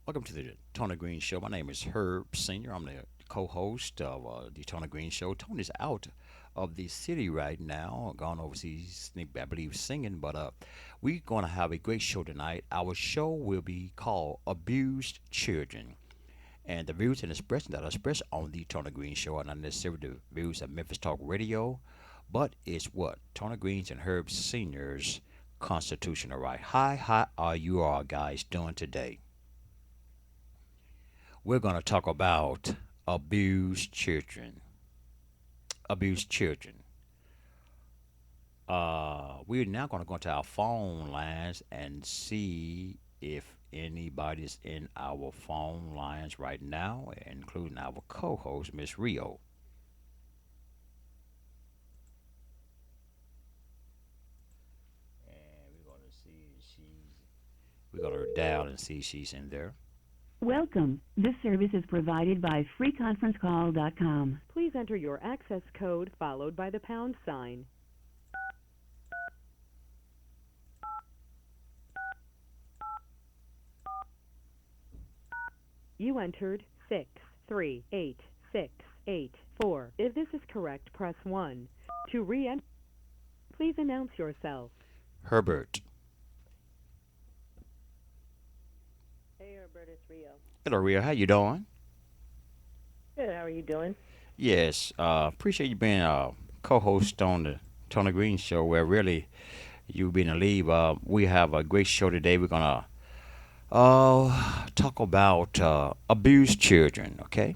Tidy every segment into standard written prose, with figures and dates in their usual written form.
Welcome to the Tony Green Show. My name is Herb Senior. I'm the co-host of the Tony Green Show. Tony's out of the city right now, gone overseas, I believe, singing. But we're going to have a great show tonight. Our show will be called "Abused Children," and the views and expressions that are expressed on the Tony Green Show are not necessarily the views of Memphis Talk Radio, but it's what Tony Green's and Herb Senior's constitutional right. Hi, how are you all guys doing today? We're going to talk about abused children. Abused children. We're now going to go into our phone lines and see if anybody's in our phone lines right now, including our co-host, Miss Rio. And we're going to see if we're going to dial and see if she's in there. Welcome. This service is provided by freeconferencecall.com. Please enter your access code followed by the pound sign. You entered 638684. If this is correct, press 1. To re-enter, please announce yourself. Herbert. Hey, Herbert, it's Rio. Hello, Rio. How you doing? Good. How are you doing? Yes, appreciate you being a co-host on the Tony Green Show, where really you being a lead. We have a great show today. We're gonna talk about abused children, okay?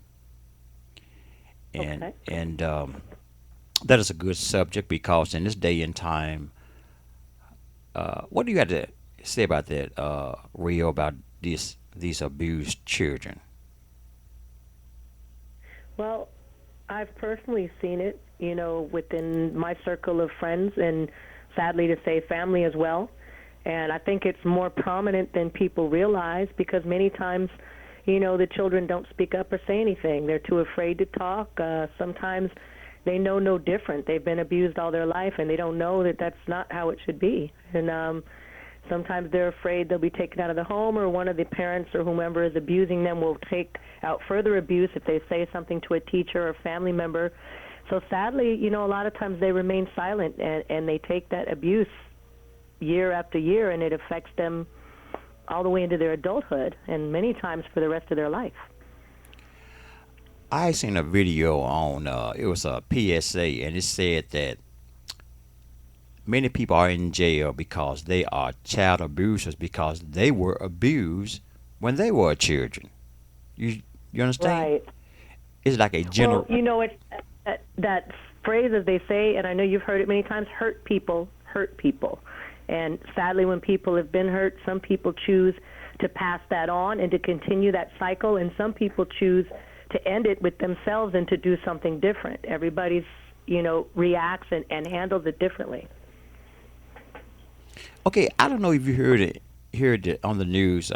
And Okay. that is a good subject because in this day and time, what do you have to say about that, Rio, about these abused children? Well, I've personally seen it, within my circle of friends and sadly to say family as well. And I think it's more prominent than people realize because many times, the children don't speak up or say anything. They're too afraid to talk. Sometimes they know no different. They've been abused all their life and they don't know that that's not how it should be. And sometimes they're afraid they'll be taken out of the home, or one of the parents or whomever is abusing them will take out further abuse if they say something to a teacher or family member. So sadly, a lot of times they remain silent and they take that abuse year after year, and it affects them all the way into their adulthood and many times for the rest of their life. I seen a video on it was a PSA, and it said that many people are in jail because they are child abusers because they were abused when they were children. You understand? Right. It's like a Well, general. it's that phrase, as they say, and I know you've heard it many times, hurt people hurt people. And sadly, when people have been hurt, some people choose to pass that on and to continue that cycle, and some people choose to end it with themselves and to do something different. Everybody's, reacts and handles it differently. Okay, I don't know if you heard it on the news.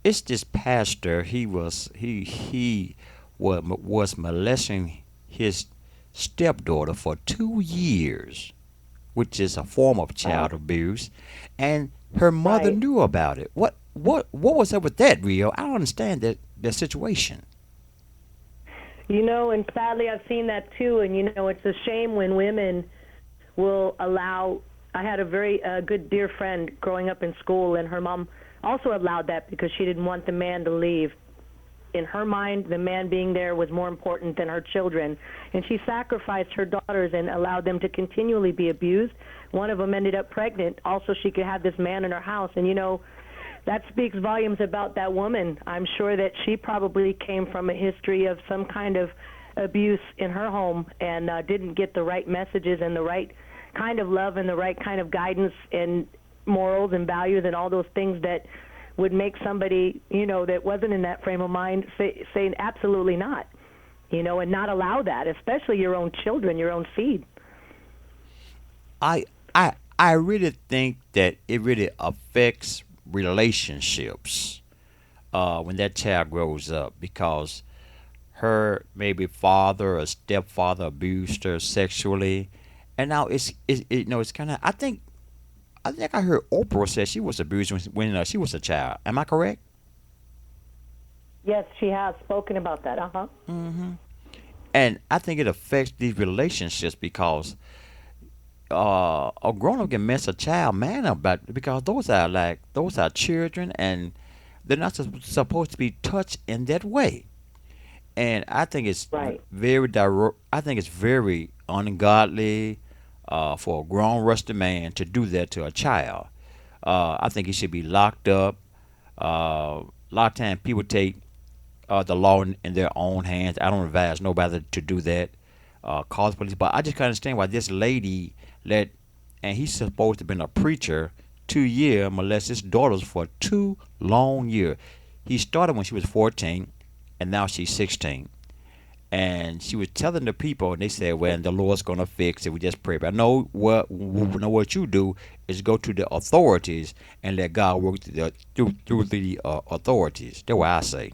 It's this pastor. He was molesting his stepdaughter for 2 years, which is a form of child abuse, and her mother Right. knew about it. What was up with that, Rio? I don't understand that situation. And sadly, I've seen that too. And, it's a shame when women will allow. I had a very good, dear friend growing up in school, and her mom also allowed that because she didn't want the man to leave. In her mind, the man being there was more important than her children. And she sacrificed her daughters and allowed them to continually be abused. One of them ended up pregnant. Also, she could have this man in her house. And, that speaks volumes about that woman. I'm sure that she probably came from a history of some kind of abuse in her home and didn't get the right messages and the right kind of love and the right kind of guidance and morals and values and all those things that would make somebody, that wasn't in that frame of mind say absolutely not, and not allow that, especially your own children, your own seed. I I really think that it really affects relationships when that child grows up because her maybe father or stepfather abused her sexually, and now it's kind of I think I heard Oprah say she was abused when she was a child. Am I correct? Yes, she has spoken about that. Uh-huh. And I think it affects these relationships because a grown up can mess a child man up, but because those are children and they're not supposed to be touched in that way. And I think it's Right. I think it's very ungodly for a grown rusty man to do that to a child. I think he should be locked up. A lot of times people take the law in their own hands. I don't advise nobody to do that. Call the police, but I just can't understand why this lady let, and he's supposed to have been a preacher, 2 year molest his daughters for 2 long years. He started when she was 14, and now she's 16. And she was telling the people, and they said, "Well, the Lord's gonna fix it. We just pray." But I know what you do is go to the authorities and let God work through the authorities. That's what I say.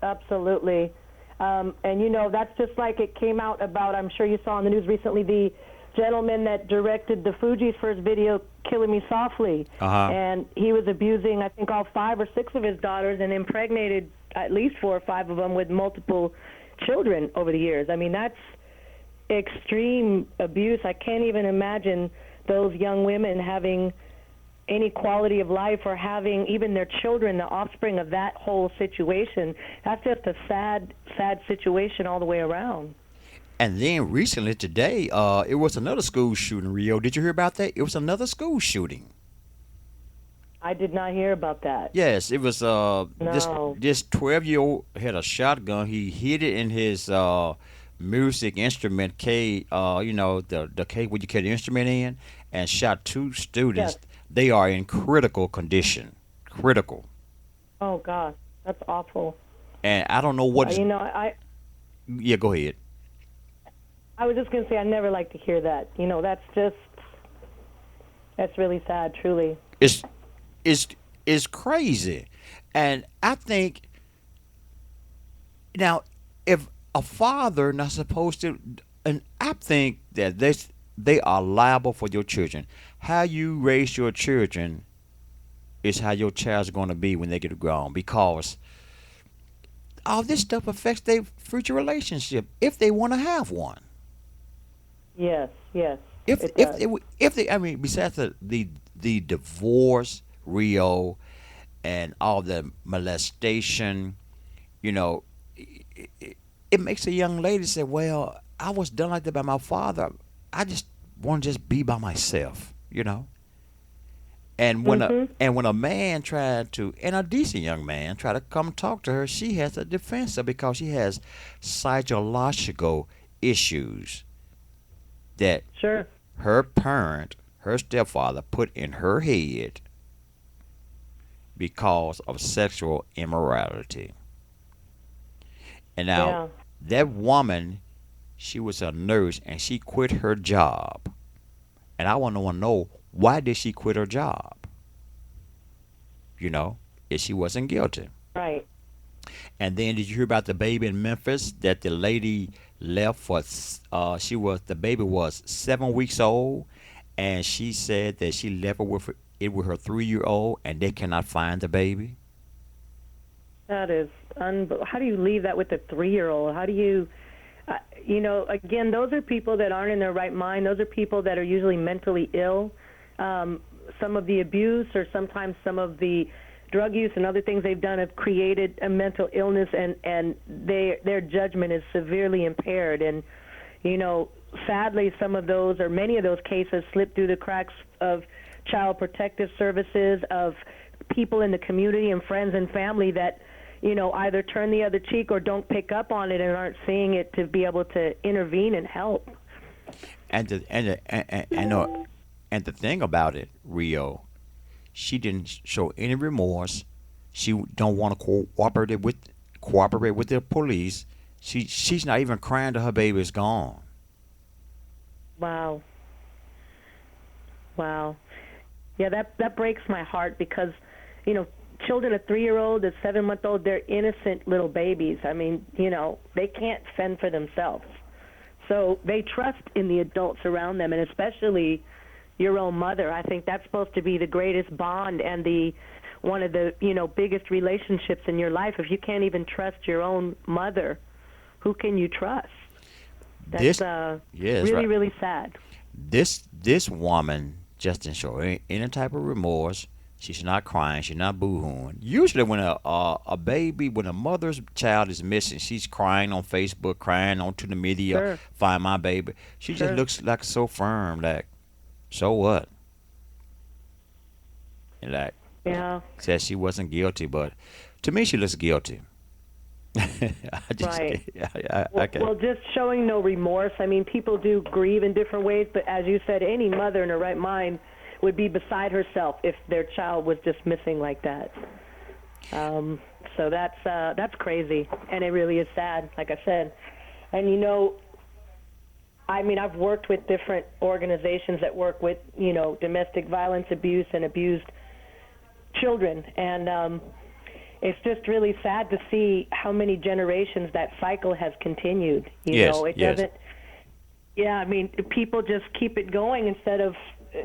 Absolutely. And that's just like it came out about, I'm sure you saw on the news recently, the gentleman that directed the Fugees' first video, Killing Me Softly. Uh huh. And he was abusing, I think, all 5 or 6 of his daughters and impregnated at least 4 or 5 of them with multiple children over the years. I mean, that's extreme abuse. I can't even imagine those young women having any quality of life or having even their children, the offspring of that whole situation. That's just a sad, sad situation all the way around. And then recently today, it was another school shooting. Rio, did you hear about that? It was another school shooting. I did not hear about that. Yes, it was No. this 12-year-old had a shotgun. He hid it in his music instrument case, the case where you carry the instrument in, and shot two Yes. students. They are in critical condition. Critical. Oh, gosh. That's awful. And I don't know what is. Yeah, go ahead. I was just going to say I never like to hear that. That's really sad, truly. It's it's it's crazy. And I think now if a father not supposed to, and I think that they are liable for your children. How you raise your children is how your child's going to be when they get grown, because all this stuff affects their future relationship if they want to have one. Yes, yes, If it if does. they, if they, I mean, besides the divorce, Rio, and all the molestation, you know, it makes a young lady say, "Well, I was done like that by my father. I just want to just be by myself." And Mhm. when a man tried to, and a decent young man tried to come talk to her, she has a defensive because she has psychological issues that Sure. her parent, her stepfather, put in her head because of sexual immorality. And now Yeah. that woman, she was a nurse and she quit her job. And I want to know, why did she quit her job? You know, if she wasn't guilty. Right. And then did you hear about the baby in Memphis that the lady left for? The baby was 7 weeks old, and she said that she left it with her 3-year-old, and they cannot find the baby. That is how do you leave that with a 3-year-old? How do you again, those are people that aren't in their right mind. Those are people that are usually mentally ill. Some of the abuse or sometimes some of the drug use and other things they've done have created a mental illness, and their judgment is severely impaired. And you know, sadly, some of those or many of those cases slip through the cracks of child protective services, of people in the community and friends and family that either turn the other cheek or don't pick up on it and aren't seeing it to be able to intervene and help. And the thing about it, Rio, she didn't show any remorse. She don't want to cooperate with the police. She's not even crying that her baby is gone. Wow. Wow. Yeah, that breaks my heart because, children, a 3-year-old, a 7-month-old, they're innocent little babies. I mean, they can't fend for themselves. So they trust in the adults around them, and especially your own mother. I think that's supposed to be the greatest bond and one of the, biggest relationships in your life. If you can't even trust your own mother, who can you trust? That's This, yes, really, right. really sad. This woman just didn't show any type of remorse. She's not crying. She's not boo-hooing. Usually, when a baby, when a mother's child is missing, she's crying on Facebook, crying onto the media, Sure, find my baby. She just sure. looks like so firm, like so what? And like Yeah, said she wasn't guilty, but to me, she looks guilty. I just right. can't. I can't. Well, just showing no remorse. I mean, people do grieve in different ways, but as you said, any mother in her right mind would be beside herself if their child was just missing like that. Um, so that's crazy, and it really is sad, like I said. And I mean, I've worked with different organizations that work with domestic violence, abuse, and abused children, and it's just really sad to see how many generations that cycle has continued. Yes, It yes. doesn't. Yeah, I mean, people just keep it going instead of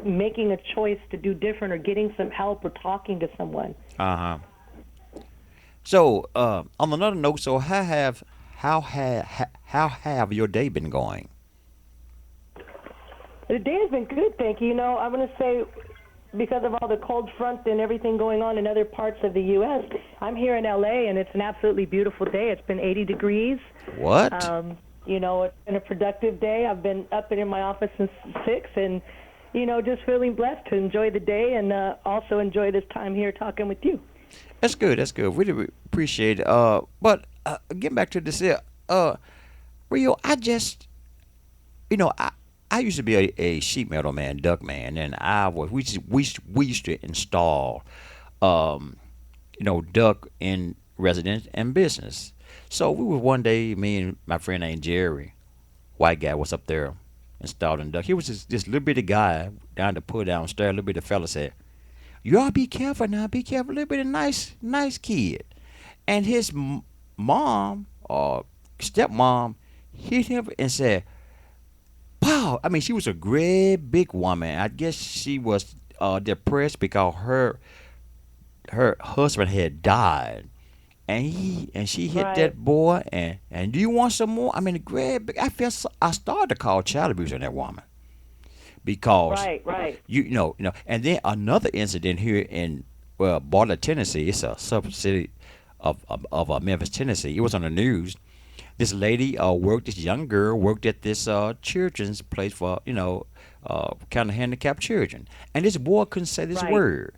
making a choice to do different or getting some help or talking to someone. Uh huh. So, on another note, so how have your day been going? The day has been good, thank you. I'm going to say because of all the cold front and everything going on in other parts of the U.S., I'm here in L.A., and it's an absolutely beautiful day. It's been 80 degrees. What? It's been a productive day. I've been up and in my office since 6 and, just feeling blessed to enjoy the day and also enjoy this time here talking with you. That's good. That's good. Really appreciate it. But getting back to this here, Rio, I just, I used to be a sheet metal man, duck man, and we used to install, um, duck in residence and business. So we were one day, me and my friend named Jerry, white guy, was up there installing duck. He was this little bitty guy down to pull downstairs. Little bitty fella said, "Y'all be careful now, be careful." Little bitty nice kid, and his mom or stepmom hit him and said, "Wow!" I mean, she was a great big woman. I guess she was depressed because her husband had died, and she hit Right, that boy. And do you want some more? I mean, the great big. I started to call child abuse on that woman because right, right. And then another incident here in Bartlett, Tennessee. It's a sub city of Memphis, Tennessee. It was on the news. This lady worked. This young girl worked at this children's place for kind of handicapped children, and this boy couldn't say this Right. word.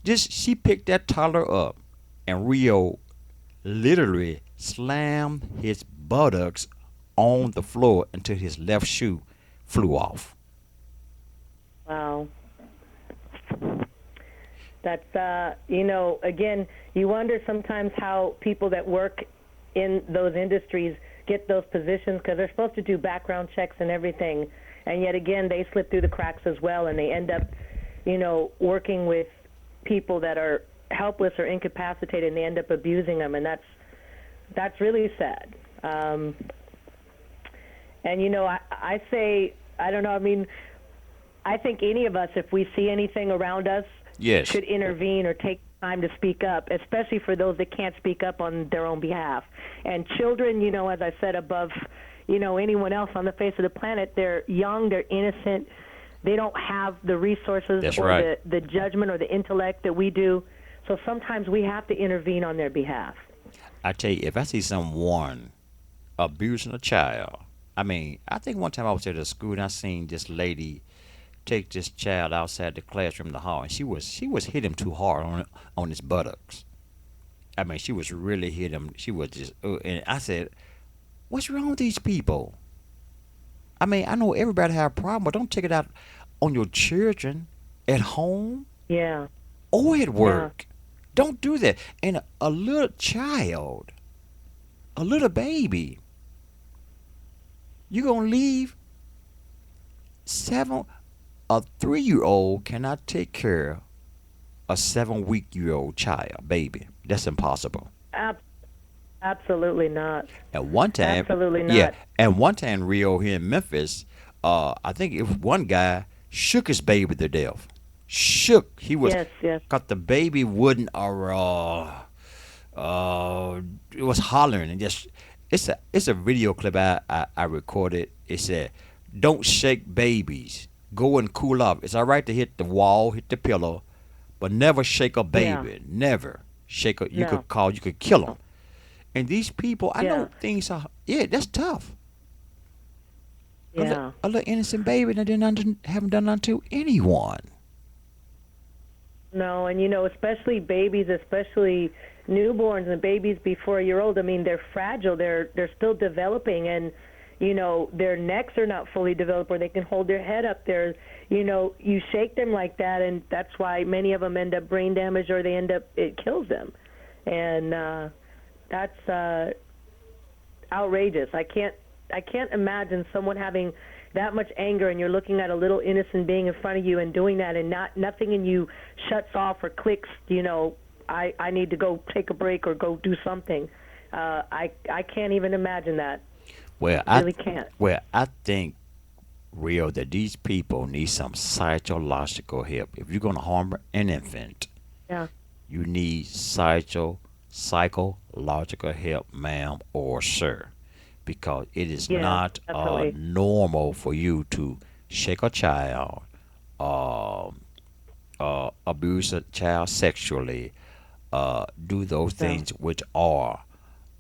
Just she picked that toddler up, and Rio literally slammed his buttocks on the floor until his left shoe flew off. Wow. That's, again, you wonder sometimes how people that work in those industries get those positions because they're supposed to do background checks and everything. And yet again, they slip through the cracks as well, and they end up, working with people that are helpless or incapacitated, and they end up abusing them, and that's really sad. And I say, I don't know. I mean, I think any of us, if we see anything around us, Yes, should intervene or take time to speak up, especially for those that can't speak up on their own behalf. And children, as I said above, anyone else on the face of the planet, they're young, they're innocent, they don't have the resources that's or right. the judgment or the intellect that we do. So sometimes we have to intervene on their behalf. I tell you, if I see someone abusing a child, I mean, I think one time I was at a school and I seen this lady take this child outside the classroom, the hall, and she was hit him too hard on his buttocks. I mean, she was really hit him. She was just, and I said, "What's wrong with these people?" I mean, I know everybody have a problem, but don't take it out on your children at home Yeah, or at yeah, work. Don't do that. And a little child, a little baby, you gonna leave seven. A 3-year old cannot take care of a 7-week-year-old child, baby. That's impossible. ab- absolutely not. At one time, Absolutely yeah, not. and one time Rio here in Memphis, I think it was one guy shook his baby to death. shook. He was, Yes, yes. got the baby wouldn't, it was hollering and just. It's a video clip I recorded. It said, "Don't shake babies. Go and cool off. It's all right to hit the wall, hit the pillow, but never shake a Yeah. baby. Never shake a. No. You could kill them." And these people, I Yeah. know things are. Yeah, that's tough. Yeah. A little innocent baby that didn't haven't done nothing to anyone. No, and especially babies, especially newborns and babies before a year old. I mean, they're fragile. They're still developing, and their necks are not fully developed where they can hold their head up. You shake them like that, and that's why many of them end up brain damage, or it kills them, and that's outrageous. I can't imagine someone having that much anger, and you're looking at a little innocent being in front of you and doing that, and nothing in you shuts off or clicks. I need to go take a break or go do something. I can't even imagine that. Well, I really can't. I think, Rio, that these people need some psychological help. If you're gonna harm an infant, Yeah. you need psychological help, ma'am or sir, because it is Yeah, not definitely. normal for you to shake a child, um, abuse a child sexually, do those No. things which are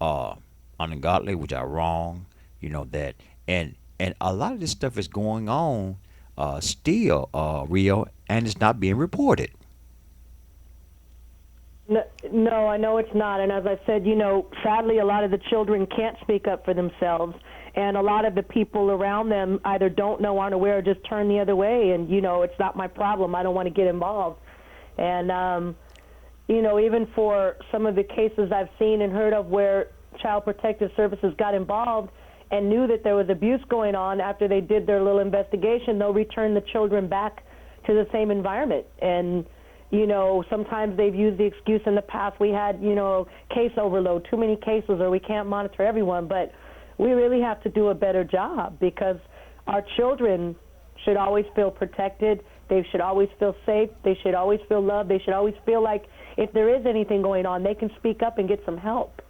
uh, ungodly, which are wrong. You know that, and a lot of this stuff is going on still, Rio, and it's not being reported. No, no, I know it's not. And as I said, sadly, a lot of the children can't speak up for themselves. And a lot of the people around them either don't know, aren't aware, or just turn the other way. And, it's not my problem. I don't want to get involved. And, even for some of the cases I've seen and heard of where Child Protective Services got involved and knew that there was abuse going on, after they did their little investigation, they'll return the children back to the same environment. And, sometimes they've used the excuse in the past, we had, case overload, too many cases, or we can't monitor everyone. But we really have to do a better job, because our children should always feel protected. They should always feel safe. They should always feel loved. They should always feel like if there is anything going on, they can speak up and get some help.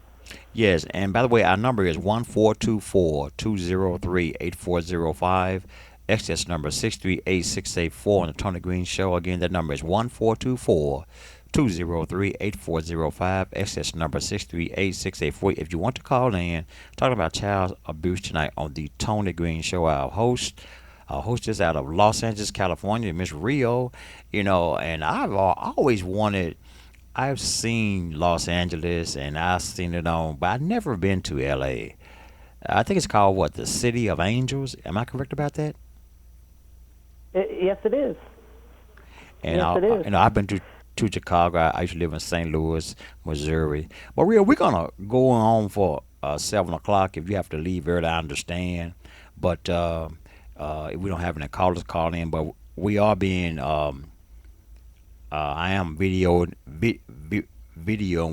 Yes, and by the way, our number is 1-424-203-8405. Access number 638-684 on the Tony Green Show. Again, that number is 1-424-203-8405. Access number 638-684. If you want to call in, talking about child abuse tonight on the Tony Green Show, our hostess out of Los Angeles, California, Miss Rio, and always wanted. I've seen Los Angeles and I've seen it on, but I've never been to LA. I think it's called what, the City of Angels. Am I correct about that? Yes, it is. And Yes, it is. I've been to Chicago. I used to live in St. Louis, Missouri. But Rio, we're gonna go on for 7 o'clock. If you have to leave early, I understand. But if we don't have any callers call in, but we are being I am videoing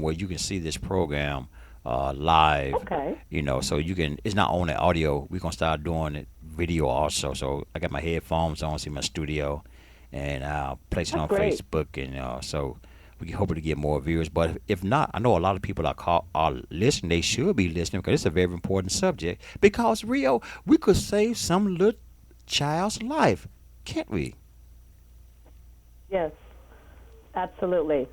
where you can see this program live. Okay. So you can. It's not only audio. We're gonna start doing it video also. So I got my headphones on, see my studio, and I'll place it That's on great. Facebook, and so we can hopefully get more viewers. But if not, I know a lot of people are listening. They should be listening because it's a very important subject. Because Rio, we could save some little child's life, can't we? Yes, absolutely.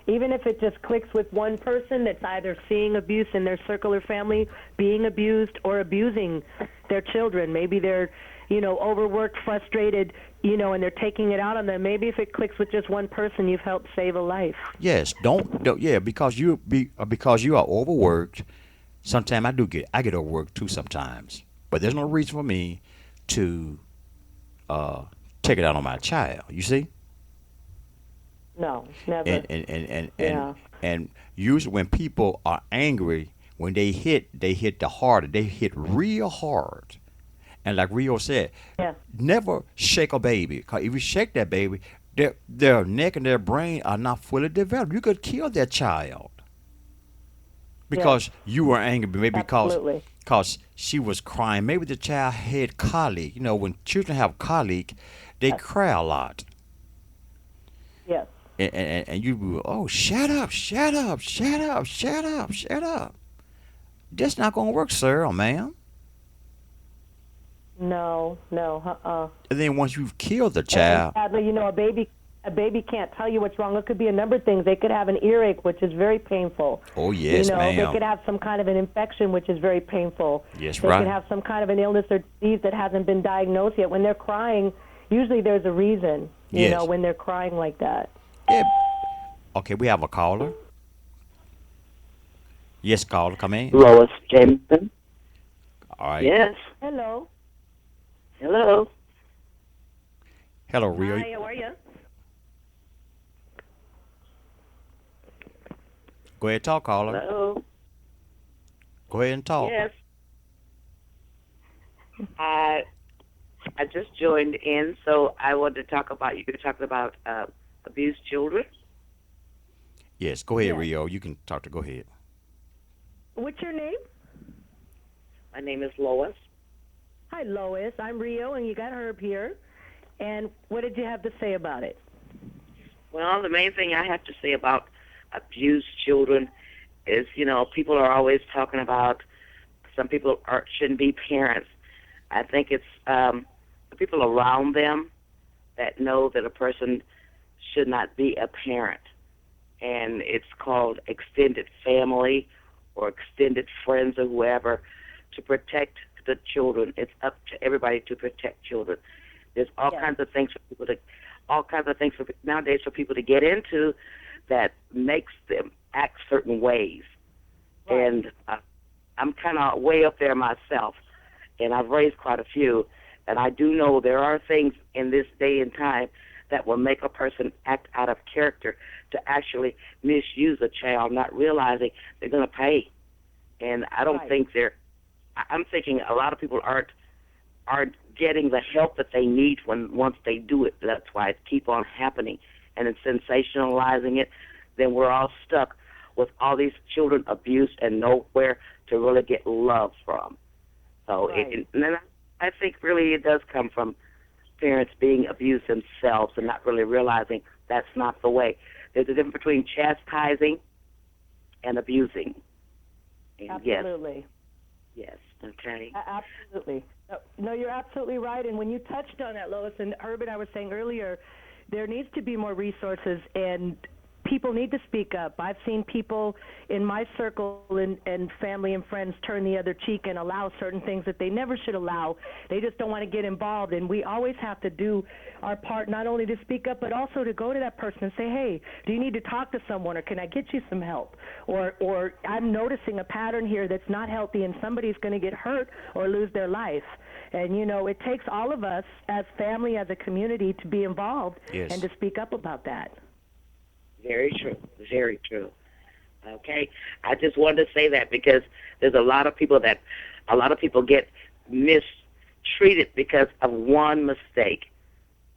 Even if it just clicks with one person that's either seeing abuse in their circle or family, being abused, or abusing their children. Maybe they're, overworked, frustrated, and they're taking it out on them. Maybe if it clicks with just one person, you've helped save a life. Yes, don't yeah, because because you are overworked. Sometimes I get overworked too sometimes, but there's no reason for me to take it out on my child. You see, No, never. and Yeah. and usually when people are angry, when they hit the harder. They hit real hard. And like Rio said, Yeah. never shake a baby. 'Cause if you shake that baby, their neck and their brain are not fully developed. You could kill that child because you were angry, maybe Absolutely. because she was crying. Maybe the child had colic. When children have colic, they cry a lot. and you be, oh, shut up, shut up, shut up, shut up, shut up. That's not gonna work, sir or ma'am. No, no, And then once you've killed the And child, sadly, a baby can't tell you what's wrong. It could be a number of things. They could have an earache, which is very painful. oh yes, They ma'am. could have some kind of an infection, which is very painful. Yes, They could right. have some kind of an illness or disease that hasn't been diagnosed yet. When they're crying, usually there's a reason, Yes. when they're crying like that. Yeah. Okay, we have a caller. Yes, caller, come in. Lois Jameson. All right. Yes. Hello. Hello. Hello, Rio. Hi, how are you? Go ahead, talk, caller. Hello. Go ahead and talk. Yes. I I just joined in, so I wanted to talk about you were talking about abused children. Yes, go ahead, Yes. Rio. You can talk to. Go ahead. What's your name? My name is Lois. Hi, Lois. I'm Rio, and you got Herb here. And what did you have to say about it? Well, the main thing I have to say about abused children is, people are always talking about some people shouldn't be parents. I think it's the people around them that know that a person should not be a parent. And it's called extended family or extended friends or whoever to protect the children. It's up to everybody to protect children. There's all Yes. kinds of things for people to, all kinds of things for nowadays for people to get into that makes them act certain ways. Right. And I'm kind of way up there myself, and I've raised quite a few. And I do know there are things in this day and time that will make a person act out of character to actually misuse a child, not realizing they're going to pay. And I don't Right. think I'm thinking a lot of people aren't getting the help that they need once they do it. That's why it keep on happening, and it's sensationalizing it. Then we're all stuck with all these children abused and nowhere to really get love from. So Right. and then I think really it does come from parents being abused themselves and not really realizing that's not the way. There's a difference between chastising and abusing. And Absolutely. yes, okay. Absolutely. No, you're absolutely right. And when you touched on that, Lois, and Herb and I were saying earlier, there needs to be more resources, and people need to speak up. I've seen people in my circle and family and friends turn the other cheek and allow certain things that they never should allow. They just don't want to get involved, and we always have to do our part, not only to speak up, but also to go to that person and say, hey, do you need to talk to someone, or can I get you some help? Or I'm noticing a pattern here that's not healthy, and somebody's going to get hurt or lose their life. And, it takes all of us as family, as a community, to be involved Yes. and to speak up about that. Very true. Very true. Okay. I just wanted to say that because there's a lot of people get mistreated because of one mistake.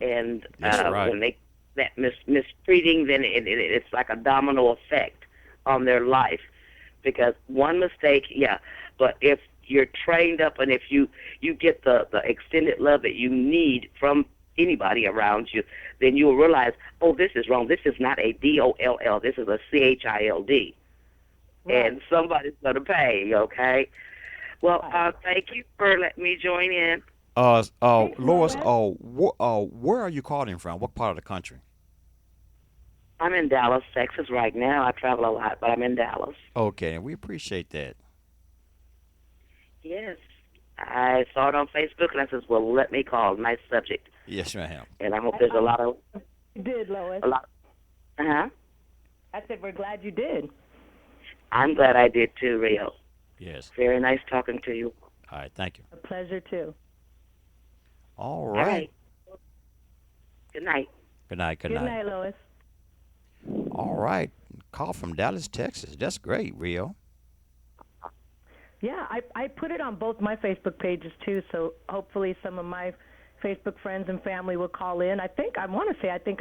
And That's right. when they that mistreating, then it's like a domino effect on their life. Because one mistake, yeah, but if you're trained up and if you get the extended love that you need from anybody around you, then you'll realize, oh, this is wrong. This is not a DOLL. This is a CHILD. Right. And somebody's going to pay, okay? Well, Right. thank you for letting me join in. Thanks, Lois, Lois. where are you calling from? What part of the country? I'm in Dallas, Texas right now. I travel a lot, but I'm in Dallas. Okay, we appreciate that. Yes. I saw it on Facebook, and I says, well, let me call. Nice subject. Yes, ma'am. And I hope there's a lot of, You did, Lois. uh-huh. I said we're glad you did. I'm glad I did too, Rio. Yes. Very nice talking to you. All right, thank you. A pleasure, too. All All right. right. Good night. Good night. Good Good night. night, Lois. All right. Call from Dallas, Texas. That's great, Rio. Yeah, I put it on both my Facebook pages, too, so hopefully some of my Facebook friends and family will call in. I think I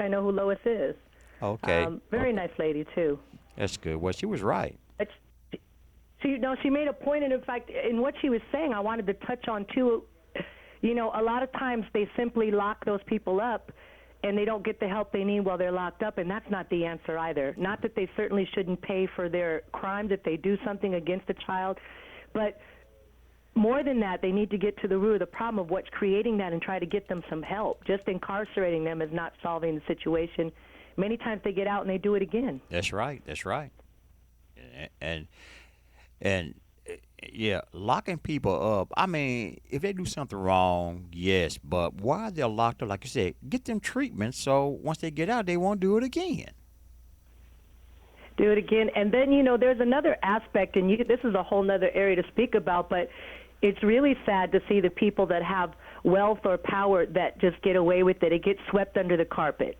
know who Lois is. Okay. Very Okay. nice lady, too. That's good. Well, she was right. But she made a point, and in fact, in what she was saying, I wanted to touch on, too. A lot of times they simply lock those people up, and they don't get the help they need while they're locked up, and that's not the answer either. Not that they certainly shouldn't pay for their crimes if they do something against a child, but more than that, they need to get to the root of the problem of what's creating that and try to get them some help. Just incarcerating them is not solving the situation. Many times they get out and they do it again. That's right. That's right. And and yeah, locking people up. I mean, if they do something wrong, yes, but while they're locked up, like you said, get them treatment so once they get out, they won't do it again. Do it again. And then, there's another aspect, and this is a whole other area to speak about, but it's really sad to see the people that have wealth or power that just get away with it. It gets swept under the carpet.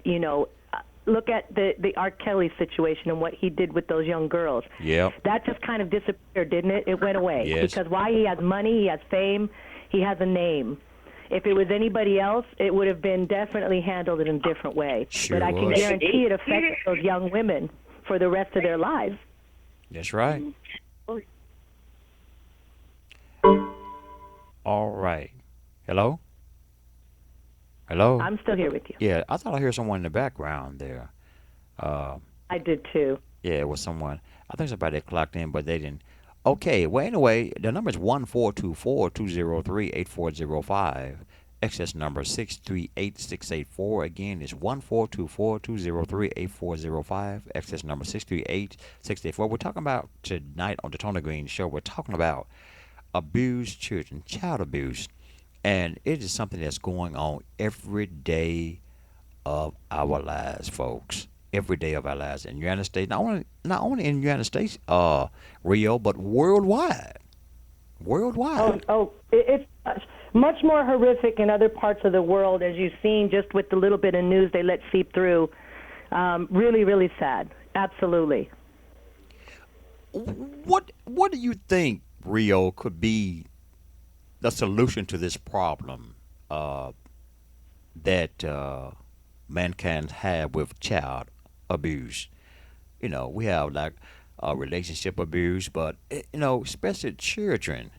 Look at the R. Kelly situation and what he did with those young girls. Yep. That just kind of disappeared, didn't it? It went away. Yes. Because why? He has money, he has fame, he has a name. If it was anybody else, it would have been definitely handled in a different way. Sure but I can was. guarantee it affected those young women for the rest of their lives. That's right. All right. Hello? Hello? I'm still here with you. Yeah, I thought I heard someone in the background there. I did too. Yeah, it was someone. I think somebody clocked in, but they didn't. Okay, well, anyway, the number is 1-424-203-8405. Excess number 638-684. Again, it's 1-424-203-8405. Excess number 638-684. We're talking about tonight on the Tony Green Show. We're talking about abused children, child abuse. And it is something that's going on every day of our lives, folks. Every day of our lives in the United States, not only in the United States, Rio, but worldwide. Worldwide. It's much more horrific in other parts of the world, as you've seen just with the little bit of news they let seep through. Really, really sad. Absolutely. What do you think, Rio, could be the solution to this problem that mankind have with child abuse? We have like relationship abuse, but especially children.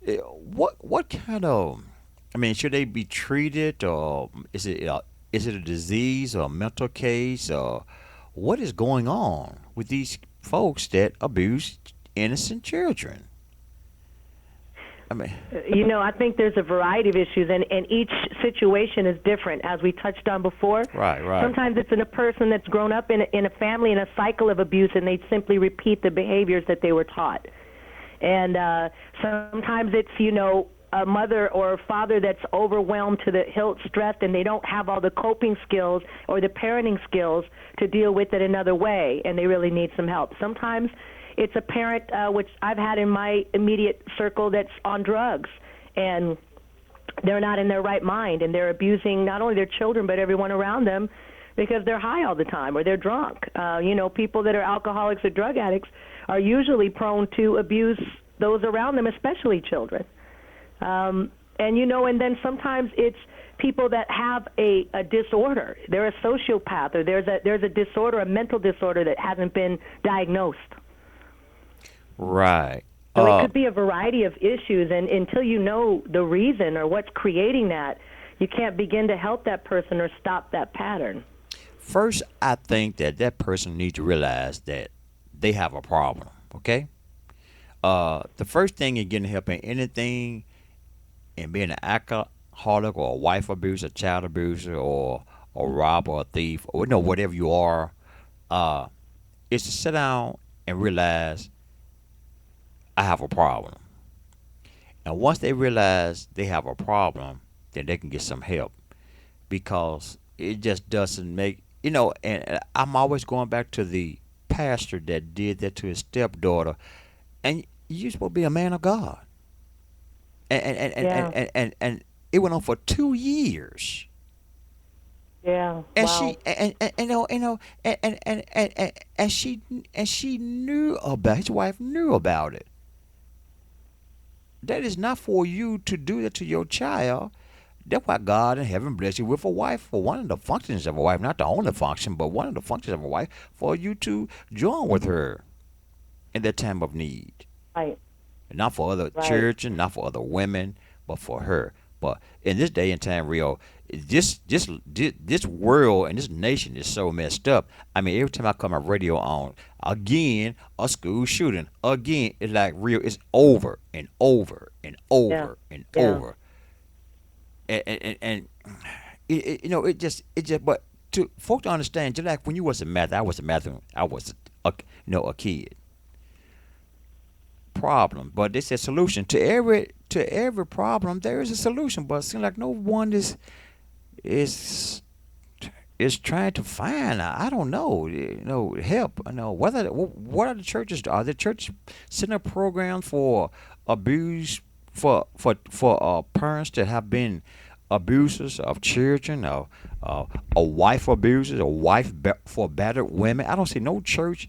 What kind of? I mean, should they be treated, or is it a disease or a mental case, or what is going on with these folks that abuse innocent children? I mean, I think there's a variety of issues, and each situation is different, as we touched on before. Right. Sometimes it's in a person that's grown up in a family in a cycle of abuse, and they simply repeat the behaviors that they were taught. And sometimes it's, a mother or a father that's overwhelmed to the hilt, stressed, and they don't have all the coping skills or the parenting skills to deal with it another way, and they really need some help. Sometimes it's a parent, which I've had in my immediate circle, that's on drugs, and they're not in their right mind, and they're abusing not only their children but everyone around them because they're high all the time or they're drunk. People that are alcoholics or drug addicts are usually prone to abuse those around them, especially children. And then sometimes it's people that have a disorder. They're a sociopath, or there's a disorder, a mental disorder that hasn't been diagnosed. Right. So it could be a variety of issues, and until you know the reason or what's creating that, you can't begin to help that person or stop that pattern. First, I think that person needs to realize that they have a problem, okay? The first thing in getting help in anything, in being an alcoholic or a wife abuser, child abuser, or a robber, or a thief, or whatever you are, is to sit down and realize I have a problem. And once they realize they have a problem, then they can get some help, because it just doesn't make, and I'm always going back to the pastor that did that to his stepdaughter, and you're supposed to be a man of God. And it went on for 2 years. Yeah. And wow. she knew about, his wife knew about it. That is not for you to do that to your child. That's why God in heaven bless you with a wife, for one of the functions of a wife, not the only function, but one of the functions of a wife, for you to join with her in that time of need. Right. Not for other children, not for other women, but for her. But in this day and time, Rio, this world and this nation is so messed up. I mean, every time I come my radio on, again a school shooting, again it's like real. It's over and over and Yeah. over and Yeah. over, and it just but to folk to understand, just like when you was in math, I was a kid problem, but they said solution to every problem. There is a solution, but it seems like no one is is trying to find. I don't know, help. Whether what are the churches? Are the church setting up programs for abuse for parents that have been abusers of children, or a wife abusers, a for battered women? I don't see no church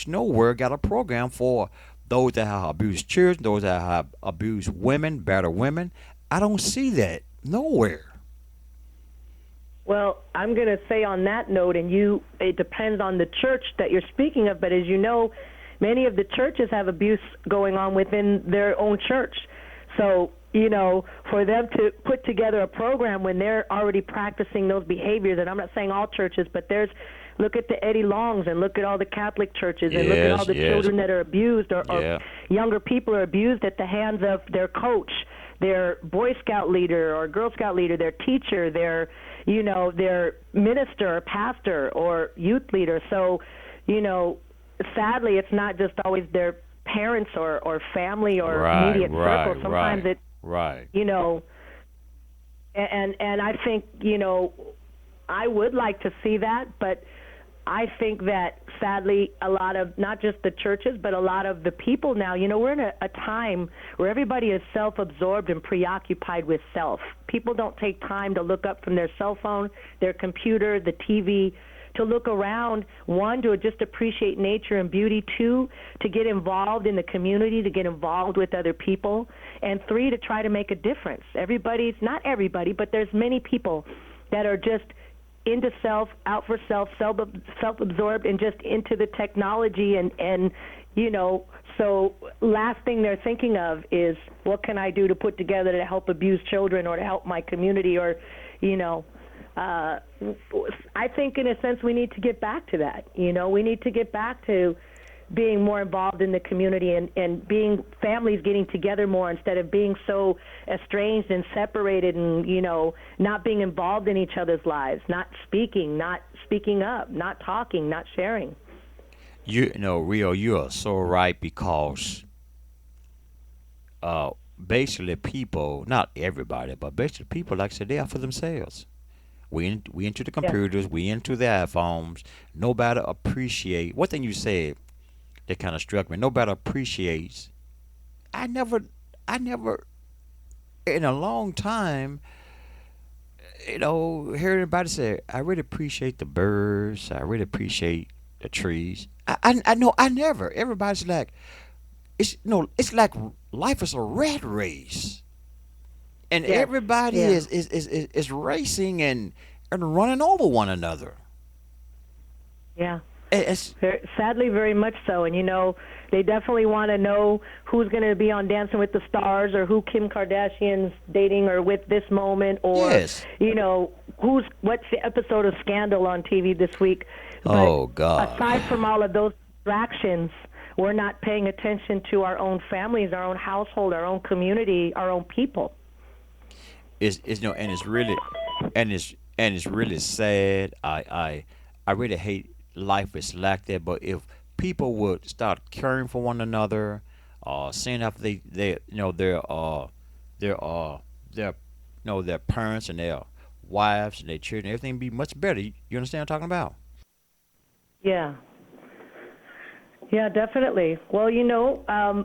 nowhere got a program for those that have abused children, those that have abused women, battered women. I don't see that nowhere. Well, I'm going to say on that note, it depends on the church that you're speaking of, but as you know, many of the churches have abuse going on within their own church. So, for them to put together a program when they're already practicing those behaviors, and I'm not saying all churches, but look at the Eddie Longs and look at all the Catholic churches and look at all Yes, the yes. children that are abused or Yeah. younger people are abused at the hands of their coach, their Boy Scout leader or Girl Scout leader, their teacher, their minister or pastor or youth leader. So, sadly, it's not just always their parents or family or Right, immediate right, circle. Sometimes right, it's, right. and I think, I would like to see that, but I think that sadly a lot of not just the churches but a lot of the people now, we're in a time where everybody is self-absorbed and preoccupied with self. People don't take time to look up from their cell phone, their computer, the TV, to look around, one, to just appreciate nature and beauty, two, to get involved in the community, to get involved with other people, and three, to try to make a difference. Not everybody, but there's many people that are just into self, out for self-absorbed, and just into the technology, and so last thing they're thinking of is what can I do to put together to help abused children or to help my community, or I think in a sense we need to get back to that. We need to get back to being more involved in the community and being families getting together more instead of being so estranged and separated and, not being involved in each other's lives, not speaking up, not talking, not sharing. Rio, you are so right because uh, basically people, not everybody, but basically people, like I said, they are for themselves. We into the Yeah. computers, we into the iPhones. Nobody appreciate. One thing you said that kind of struck me. Nobody appreciates. I never, I never, in a long time, hear anybody say, "I really appreciate the birds. I really appreciate the trees." I know I never. Everybody's like, it's like life is a rat race, and Yes. everybody Yeah. is racing and running over one another. Yeah. It's Sadly, very much so. And, they definitely want to know who's going to be on Dancing with the Stars or who Kim Kardashian's dating or with this moment or, yes. what's the episode of Scandal on TV this week. But Oh God. aside from all of those distractions, we're not paying attention to our own families, our own household, our own community, our own people. It's and it's really and it's really sad. I really hate life is like that. But if people would start caring for one another, seeing after they their their their parents and their wives and their children, everything be much better. You understand what I'm talking about? Yeah. Yeah, definitely. Well,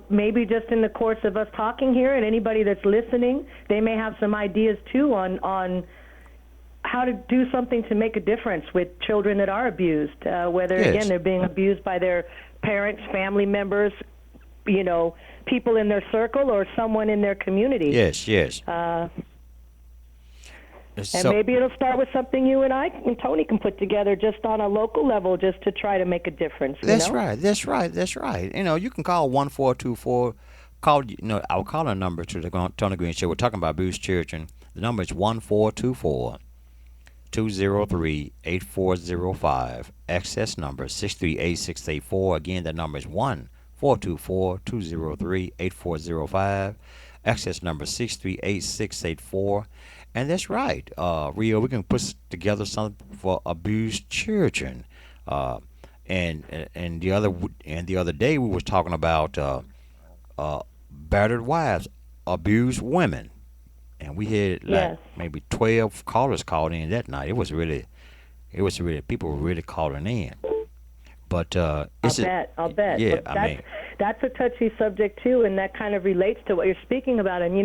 maybe just in the course of us talking here and anybody that's listening, they may have some ideas too on how to do something to make a difference with children that are abused, whether, Yes. again, they're being abused by their parents, family members, people in their circle or someone in their community. Yes. Yes. Uh, and So maybe it'll start with something you and I and Tony can put together just on a local level just to try to make a difference. that's right. That's right. That's right. You can call 1424 call you know our calling number to the Tony Green Show. We're talking about abused children. The number is 1424-203-8405. Access number 638-684. Again, that number is 1424-203-8405. Access number 638-684. And that's right, Rio. We can put together something for abused children. Uh, and the other day we was talking about battered wives, abused women, and we had like Yes. maybe 12 callers called in that night. It was really people were really calling in. But I'll it's a, bet. I'll bet. yeah, But I that's mean, that's a touchy subject too, and that kind of relates to what you're speaking about. And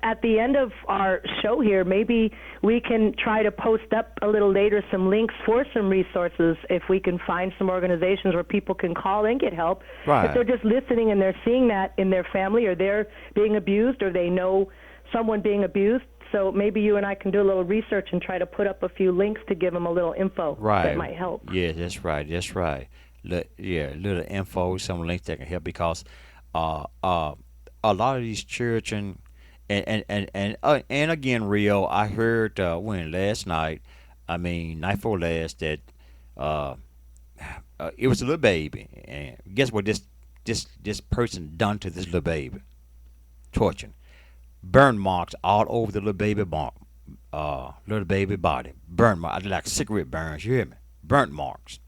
at the end of our show here, maybe we can try to post up a little later some links for some resources if we can find some organizations where people can call and get help. Right. If they're just listening and they're seeing that in their family or they're being abused or they know someone being abused. So maybe you and I can do a little research and try to put up a few links to give them a little info right. that might help. Yeah, that's right. That's right. Yeah, little info, some links that can help because uh, uh, a lot of these children, and again, Rio, I heard when last night, I mean, night before last, that uh, it was a little baby, and guess what this person done to this little baby? Torturing, burn marks all over the little baby body, burn marks like cigarette burns. You hear me? Burnt marks,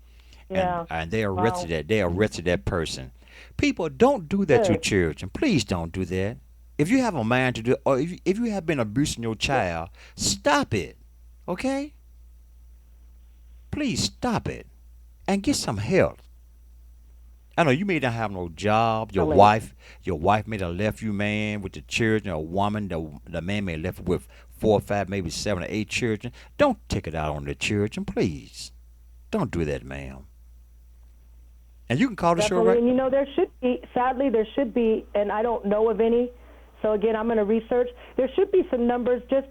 Yeah. and they Wow. arrested that person. People, don't do that to Good. children. Please don't do that. If you have a mind to do, or if you have been abusing your child, stop it. Okay? Please stop it and get some help. I know you may not have no job. Your Really. wife may have left you, man, with the children. A woman, the man may have left with 4 or 5, maybe 7 or 8 children. Don't take it out on the children, please. Don't do that, ma'am. And you can call the show Definitely. right. And there should be, sadly, there should be, and I don't know of any. So again, I'm going to research. There should be some numbers just,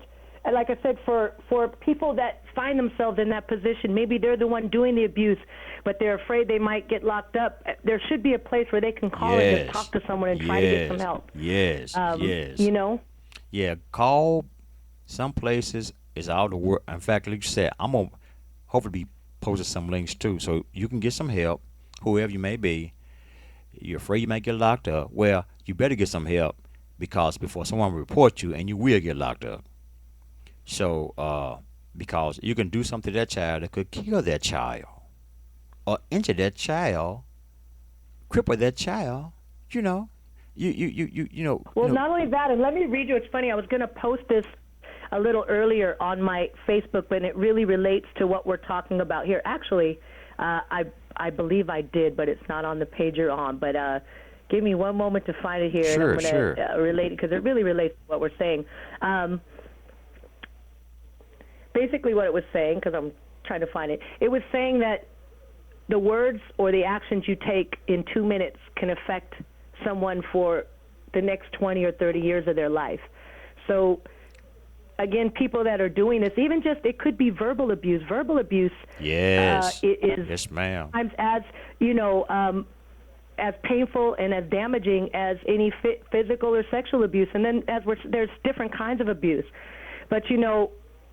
like I said, for people that find themselves in that position. Maybe they're the one doing the abuse, but they're afraid they might get locked up. There should be a place where they can call and Yes. just talk to someone and try to get some Yes. help. Yes. Yes. You know? Yeah. Call. Some places is out of work. In fact, like you said, I'm gonna hopefully be posting some links too, so you can get some help, whoever you may be. You're afraid you might get locked up. Well, you better get some help because before someone report you, and you will get locked up. So, because you can do something to that child that could kill that child, or injure that child, cripple that child. You know, Well, not only that, and let me read you. It's funny. I was going to post this a little earlier on my Facebook, but it really relates to what we're talking about here. Actually, I believe I did, but it's not on the page you're on. But give me one moment to find it here, Sure, and I'm going sure. to relate it because it really relates to what we're saying. Basically, what it was saying, because I'm trying to find it, it was saying that the words or the actions you take in 2 minutes can affect someone for the next 20 or 30 years of their life. So, again, people that are doing this, even just it could be verbal abuse. Verbal abuse Yes. is Yes, ma'am. sometimes as painful and as damaging as any physical or sexual abuse. And then there's different kinds of abuse. But,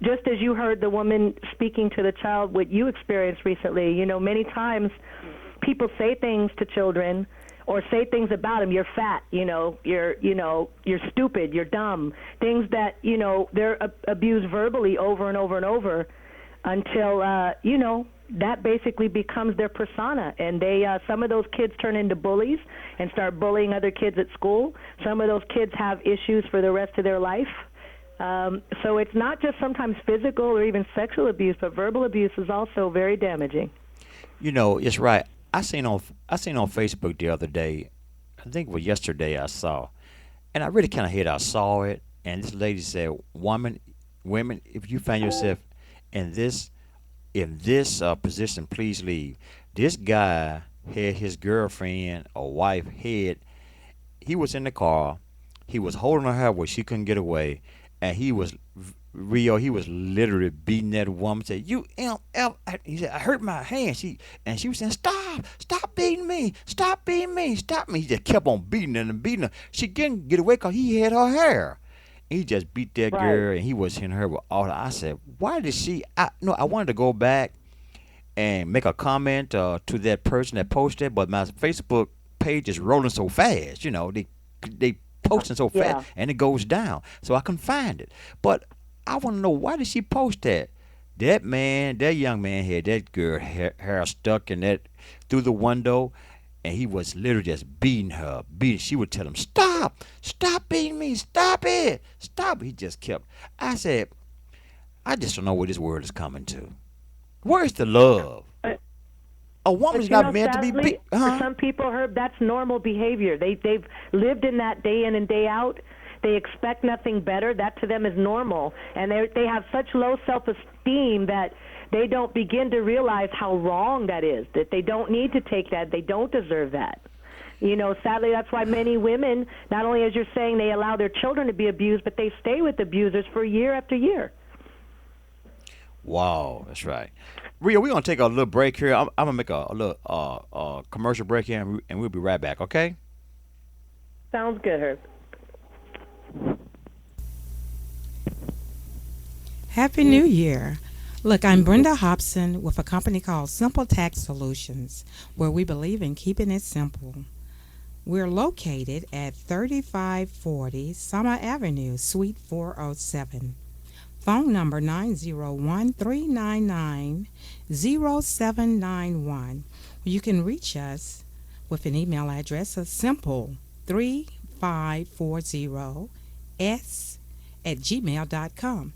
just as you heard the woman speaking to the child, what you experienced recently, many times people say things to children or say things about them. You're fat, you're stupid, you're dumb. Things that, they're abused verbally over and over and over until, that basically becomes their persona. And some of those kids turn into bullies and start bullying other kids at school. Some of those kids have issues for the rest of their life. So it's not just sometimes physical or even sexual abuse, but verbal abuse is also very damaging. It's right. I seen on Facebook the other day. I think it was yesterday. I saw, and I really kind of hit. I saw it, and this lady said, women, if you find yourself in this position, please leave." This guy had his girlfriend or wife had. He was in the car. He was holding her where she couldn't get away, and he was Rio, he was literally beating that woman. Said, "You MF." He said, "I hurt my hand." She was saying, "Stop, stop beating me, stop beating me, stop me." He just kept on beating her and beating her. She couldn't get away because he had her hair. He just beat that Right. girl, and he was hitting her with all. I said, "Why did she?" I no, I wanted to go back and make a comment to that person that posted, but my Facebook page is rolling so fast. They posting so fast, Yeah. and it goes down, so I couldn't find it. But I want to know, why did she post that? That young man had that girl hair stuck in that through the window, and he was literally just beating her, beating. She would tell him, "Stop, stop beating me, stop it, stop." He just kept. I said, I just don't know where this world is coming to. Where's the love? But, A but woman's you not know, meant to be sadly, beat. for Huh? some people, Herb, that's normal behavior. They've lived in that day in and day out. They expect nothing better. That to them is normal, and they have such low self-esteem that they don't begin to realize how wrong that is. That they don't need to take that. They don't deserve that. Sadly, that's why many women, not only as you're saying, they allow their children to be abused, but they stay with abusers for year after year. Wow, that's right. Rio, we're gonna take a little break here. I'm gonna make a little commercial break here, and we'll be right back. Okay? Sounds good, Herb. Happy New Year. Look, I'm Brenda Hobson with a company called Simple Tax Solutions, where we believe in keeping it simple. We're located at 3540 Summer Avenue, Suite 407. Phone number 901-399-0791. You can reach us with an email address of simple3540s@gmail.com.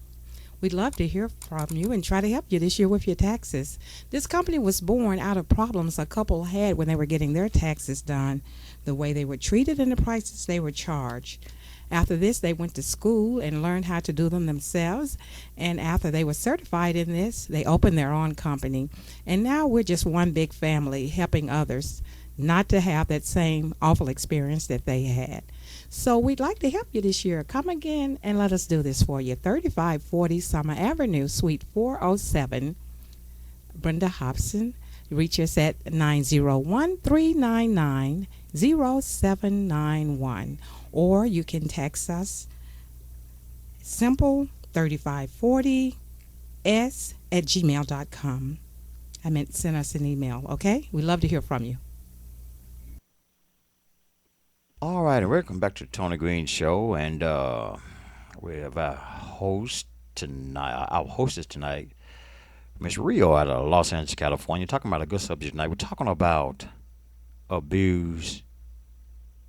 We'd love to hear from you and try to help you this year with your taxes. This company was born out of problems a couple had when they were getting their taxes done, the way they were treated and the prices they were charged. After this, they went to school and learned how to do them themselves. And after they were certified in this, they opened their own company. And now we're just one big family helping others not to have that same awful experience that they had. So we'd like to help you this year. Come again and let us do this for you. 3540 Summer Avenue, Suite 407, Brenda Hobson. Reach us at 901-399-0791. Or you can text us simple 3540s@gmail.com. I meant send us an email, okay? We'd love to hear from you. All right, and welcome back to the Tony Green Show, and we have our host tonight. Our hostess tonight, Miss Rio, out of Los Angeles, California, talking about a good subject tonight. We're talking about abused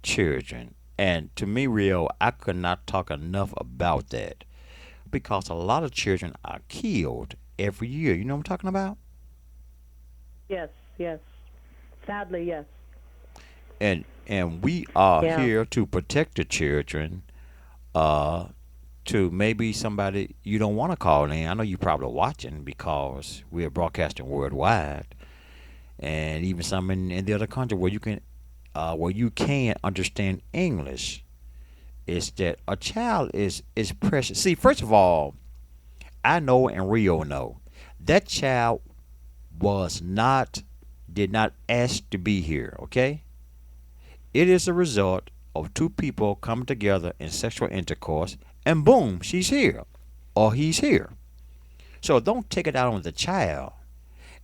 children, and to me, Rio, I could not talk enough about that because a lot of children are killed every year. You know what I'm talking about? Yes, yes. Sadly, yes. And we are Yeah. here to protect the children. Uh, to maybe somebody you don't want to call in. I know you're probably watching because we are broadcasting worldwide, and even some in the other country where you can't understand English. Is that a child is precious? See, first of all, I know and Rio know that child was not did not ask to be here. Okay, it is a result of two people coming together in sexual intercourse, and boom, she's here or he's here. So don't take it out on the child.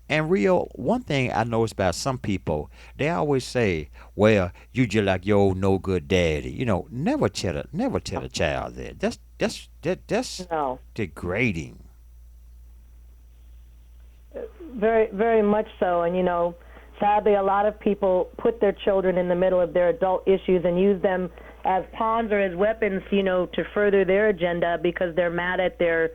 And Rio, one thing I notice about some people, they always say, "Well, you just like your old no good daddy." Never tell a child that. That's No. degrading. Very, very much so. And, sadly, a lot of people put their children in the middle of their adult issues and use them as pawns or as weapons, to further their agenda because they're mad at their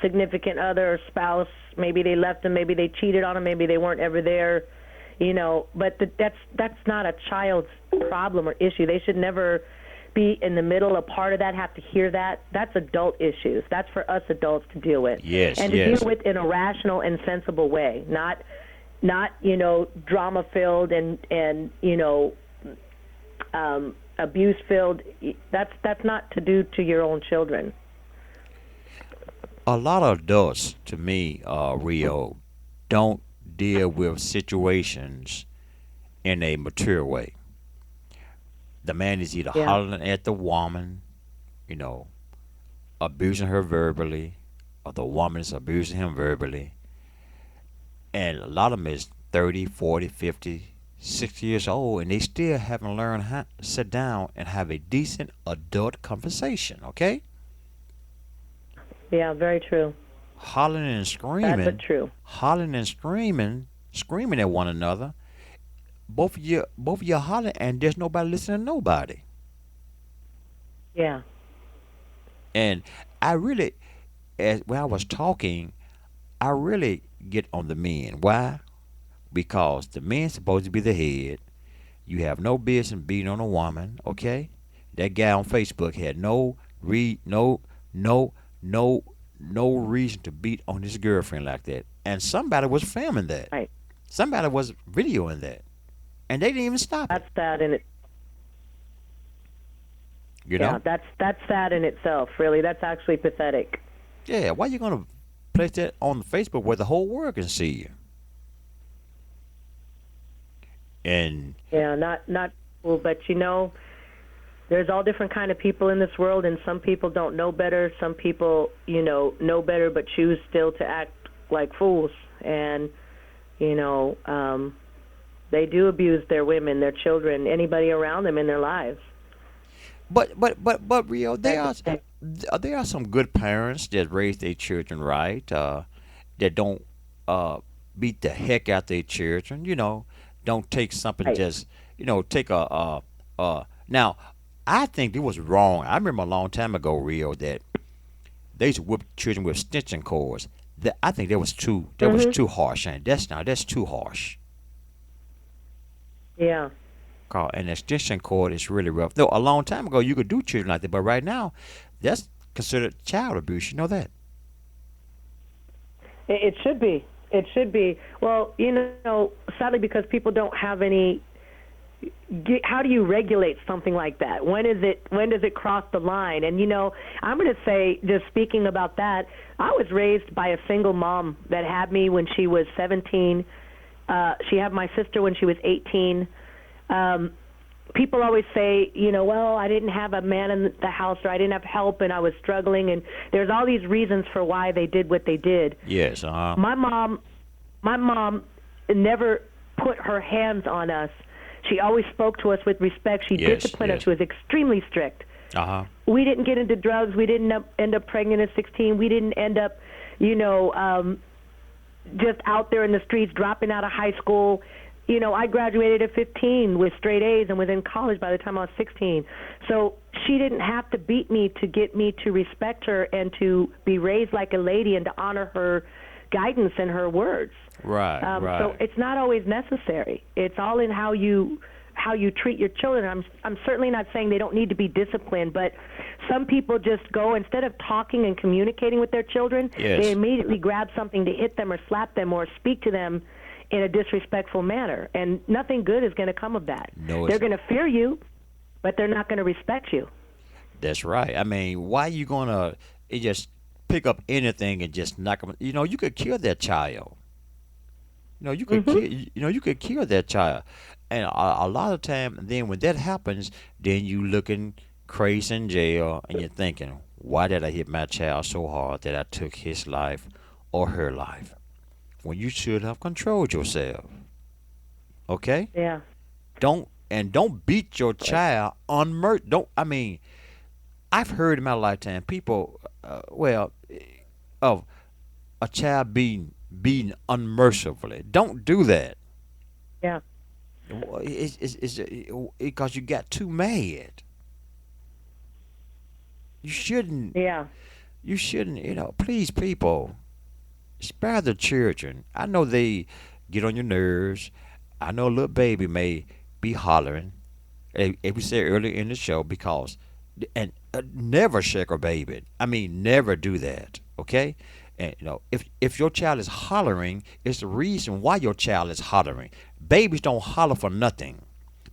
significant other or spouse. Maybe they left them, maybe they cheated on them, maybe they weren't ever there, But that's not a child's problem or issue. They should never be in the middle, a part of that, have to hear that. That's adult issues. That's for us adults to deal with. Yes, And to yes. deal with in a rational and sensible way, not drama filled and abuse filled. That's not to do to your own children. A lot of adults, to me, Rio, don't deal with situations in a mature way. The man is either Yeah, hollering at the woman, you know, abusing her verbally, or the woman is abusing him verbally. And a lot of them is 30, 40, 50, 60 years old, and they still haven't learned how to sit down and have a decent adult conversation, okay? yeah, very true. Hollering and Sad but screaming, true. hollering and screaming, screaming at one another. Both of you hollering, and there's nobody listening to nobody. Yeah, And I really, as when I was talking, I really get on the men. Why? Because the man's supposed to be the head. You have no business beating on a woman, okay? That guy on Facebook had no no no reason to beat on his girlfriend like that. And somebody was filming that. right. Somebody was videoing that. And they didn't even stop it. That's sad in it. You Yeah, know? that's sad in itself. Really, that's actually pathetic. Yeah, why you gonna place that on the Facebook where the whole world can see you? And Yeah, not cool. But there's all different kind of people in this world, and some people don't know better. Some people, know better, but choose still to act like fools. And you know, they do abuse their women, their children, anybody around them in their lives. but Rio, Very there are pathetic. there are some good parents that raise their children right, that don't uh beat the heck out their children, don't take something Right. just take now I think it was wrong. I remember a long time ago, Rio, that they used to whip children with stitching cords. That I think Mhm. too harsh, and that's too harsh. Yeah. Call an extension cord is really rough. Though a long time ago you could do children like that, but right now that's considered child abuse. You know that? It should be. It should be. Well, sadly, because people don't have any. How do you regulate something like that? When is it? When does it cross the line? And I'm going to say, just speaking about that, I was raised by a single mom that had me when she was 17. She had my sister when she was 18. Um, People always say, well, I didn't have a man in the house, or I didn't have help, and I was struggling, and there's all these reasons for why they did what they did. Yes. My mom, my mom never put her hands on us. She always spoke to us with respect. She Yes. disciplined us. Yes. She was extremely strict. Uh huh. We didn't get into drugs. We didn't end up pregnant at 16. We didn't end up, you know, um, just out there in the streets, dropping out of high school. I graduated at 15 with straight A's and was in college by the time I was 16. So she didn't have to beat me to get me to respect her and to be raised like a lady and to honor her guidance and her words. Right. So Right. it's not always necessary. It's all in how you treat your children. I'm certainly not saying they don't need to be disciplined, but some people just go, instead of talking and communicating with their children, Yes. they immediately grab something to hit them or slap them or speak to them in a disrespectful manner, and nothing good is going to come of that. No, They're it's going to fear you, but they're not going to respect you. That's right. I mean, why you gonna just pick up anything and just knock them? You could kill that child. You could kill. Mhm. You could kill that child. And a lot of time, then when that happens, then you looking crazy in jail, and you're thinking, why did I hit my child so hard that I took his life or her life when you should have controlled yourself? Okay. Yeah. Don't beat your Right. child unmer. Don't. I mean, I've heard in my lifetime people, of a child being unmercifully. Don't do that. Yeah. It's because you got too mad. You shouldn't. Yeah. You shouldn't. Please, people, spare the children. I know they get on your nerves. I know a little baby may be hollering, as we said earlier in the show, because and never shake a baby. I mean, never do that. Okay, and if your child is hollering, it's the reason why your child is hollering. Babies don't holler for nothing.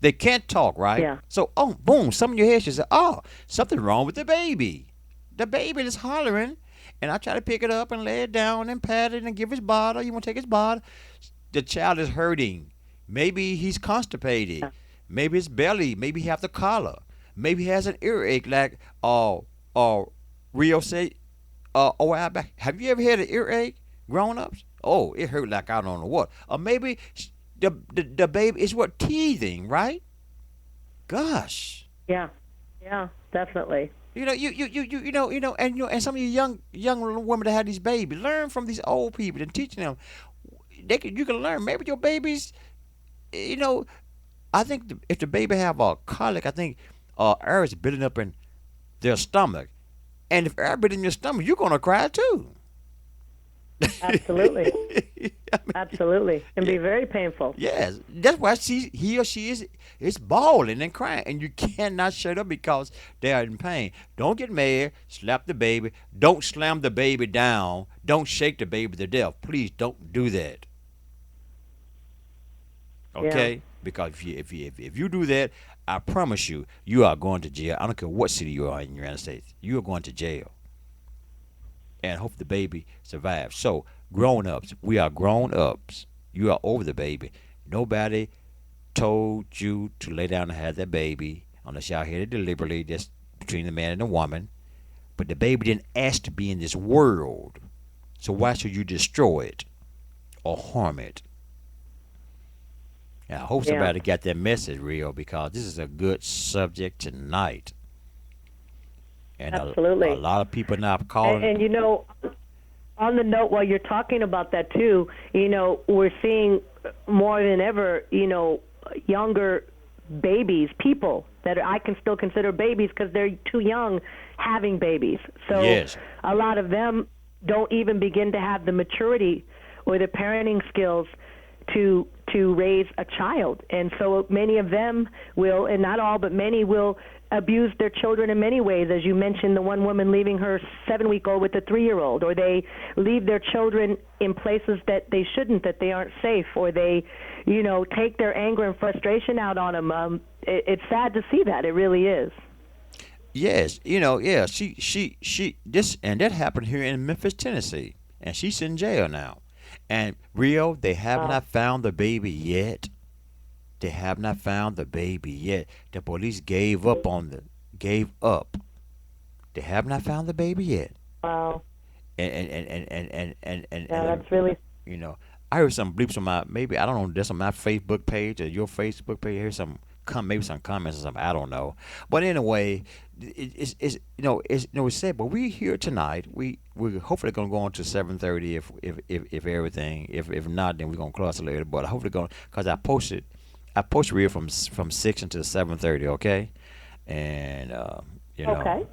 They can't talk, right? Yeah. So, oh, boom, some in your head should say, oh, something wrong with the baby. The baby is hollering, And I try to pick it up and lay it down and pat it and give his bottle. You want to take his bottle? The child is hurting. Maybe he's constipated. Maybe his belly. Maybe he have the collar. Maybe he has an earache like Rio said a while back. Have you ever had an earache, grown ups? Oh, it hurt like I don't know what. Or maybe the baby is what teething, right? Gosh. Yeah, yeah, definitely. And some of you young women that have these babies, learn from these old people and teaching them. You can learn. Maybe your babies, you know, I think if the baby have a colic, I think air is building up in their stomach, and if air building in your stomach, you're gonna cry too. Absolutely. I mean, Absolutely. Can be very painful. yes, that's why he or she is bawling and crying, and you cannot shut up because they are in pain. Don't get mad. Slap the baby. Don't slam the baby down. Don't shake the baby to death. Please don't do that. Yeah. Okay? Because if you do that, I promise you, you are going to jail. I don't care what city you are in the United States. You are going to jail. And hope the baby survives. So, grown ups, we are grown ups. You are over the baby. Nobody told you to lay down and have that baby unless y'all had it deliberately, just between the man and the woman. But the baby didn't ask to be in this world. So why should you destroy it or harm it? And I hope Yeah. somebody got that message real because this is a good subject tonight. And Absolutely. a lot of people now calling. And on the note, while you're talking about that too, we're seeing more than ever, younger babies, people that I can still consider babies because they're too young, having babies. So Yes. a lot of them don't even begin to have the maturity or the parenting skills to raise a child. And so many of them will, and not all, but many will abuse their children in many ways. As you mentioned, the one woman leaving her 7-week-old with a 3-year-old, or they leave their children in places that they shouldn't, that they aren't safe, or they, take their anger and frustration out on them. It's sad to see that. It really is. Yes, yeah, she this and that happened here in Memphis, Tennessee, and she's in jail now. And Rio, they have not found the baby yet. They have not found the baby yet. The police gave up. They have not found the baby yet. Wow. Yeah, And that's really. you know, I heard some bleeps on my maybe I don't know this on my Facebook page or your Facebook page. I heard some maybe some comments or something. I don't know. But anyway, it's sad. But we here tonight. We're hopefully gonna go on to 7:30 if everything if not then we're gonna close it later. But I hopefully going because I posted real from 6 until 7:30. Okay, and Okay.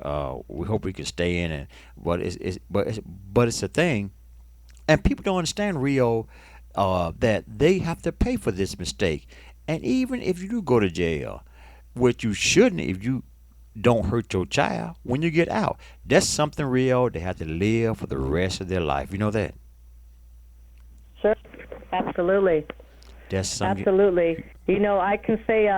we hope we can stay in and but it's a thing and people don't understand Rio that they have to pay for this mistake. And even if you do go to jail, which you shouldn't if you don't hurt your child when you get out, that's something Rio they have to live for the rest of their life. You know that? Sure. Absolutely. That's something. Absolutely. I can say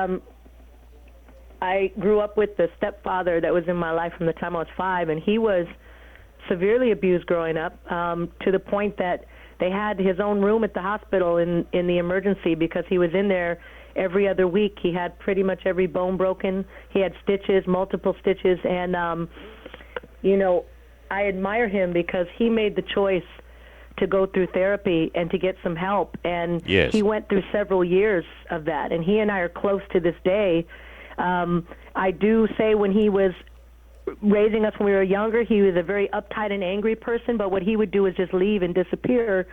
I grew up with the stepfather that was in my life from the time I was 5, and he was severely abused growing up to the point that they had his own room at the hospital in the emergency because he was in there every other week. He had pretty much every bone broken. He had stitches, multiple stitches, and I admire him because he made the choice to go through therapy and to get some help. And Yes. he went through several years of that. And he and I are close to this day. I do say when he was raising us when we were younger, he was a very uptight and angry person, but what he would do is just leave and disappear,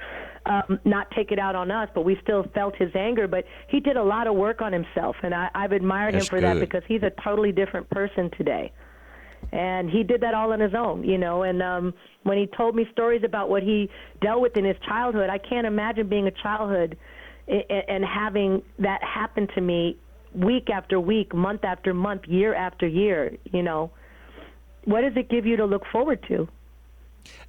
not take it out on us, but we still felt his anger. But he did a lot of work on himself, and I've admired That's him for that good. because he's a totally different person today. And he did that all on his own, and when he told me stories about what he dealt with in his childhood, I can't imagine being a childhood and having that happen to me week after week, month after month, year after year. What does it give you to look forward to?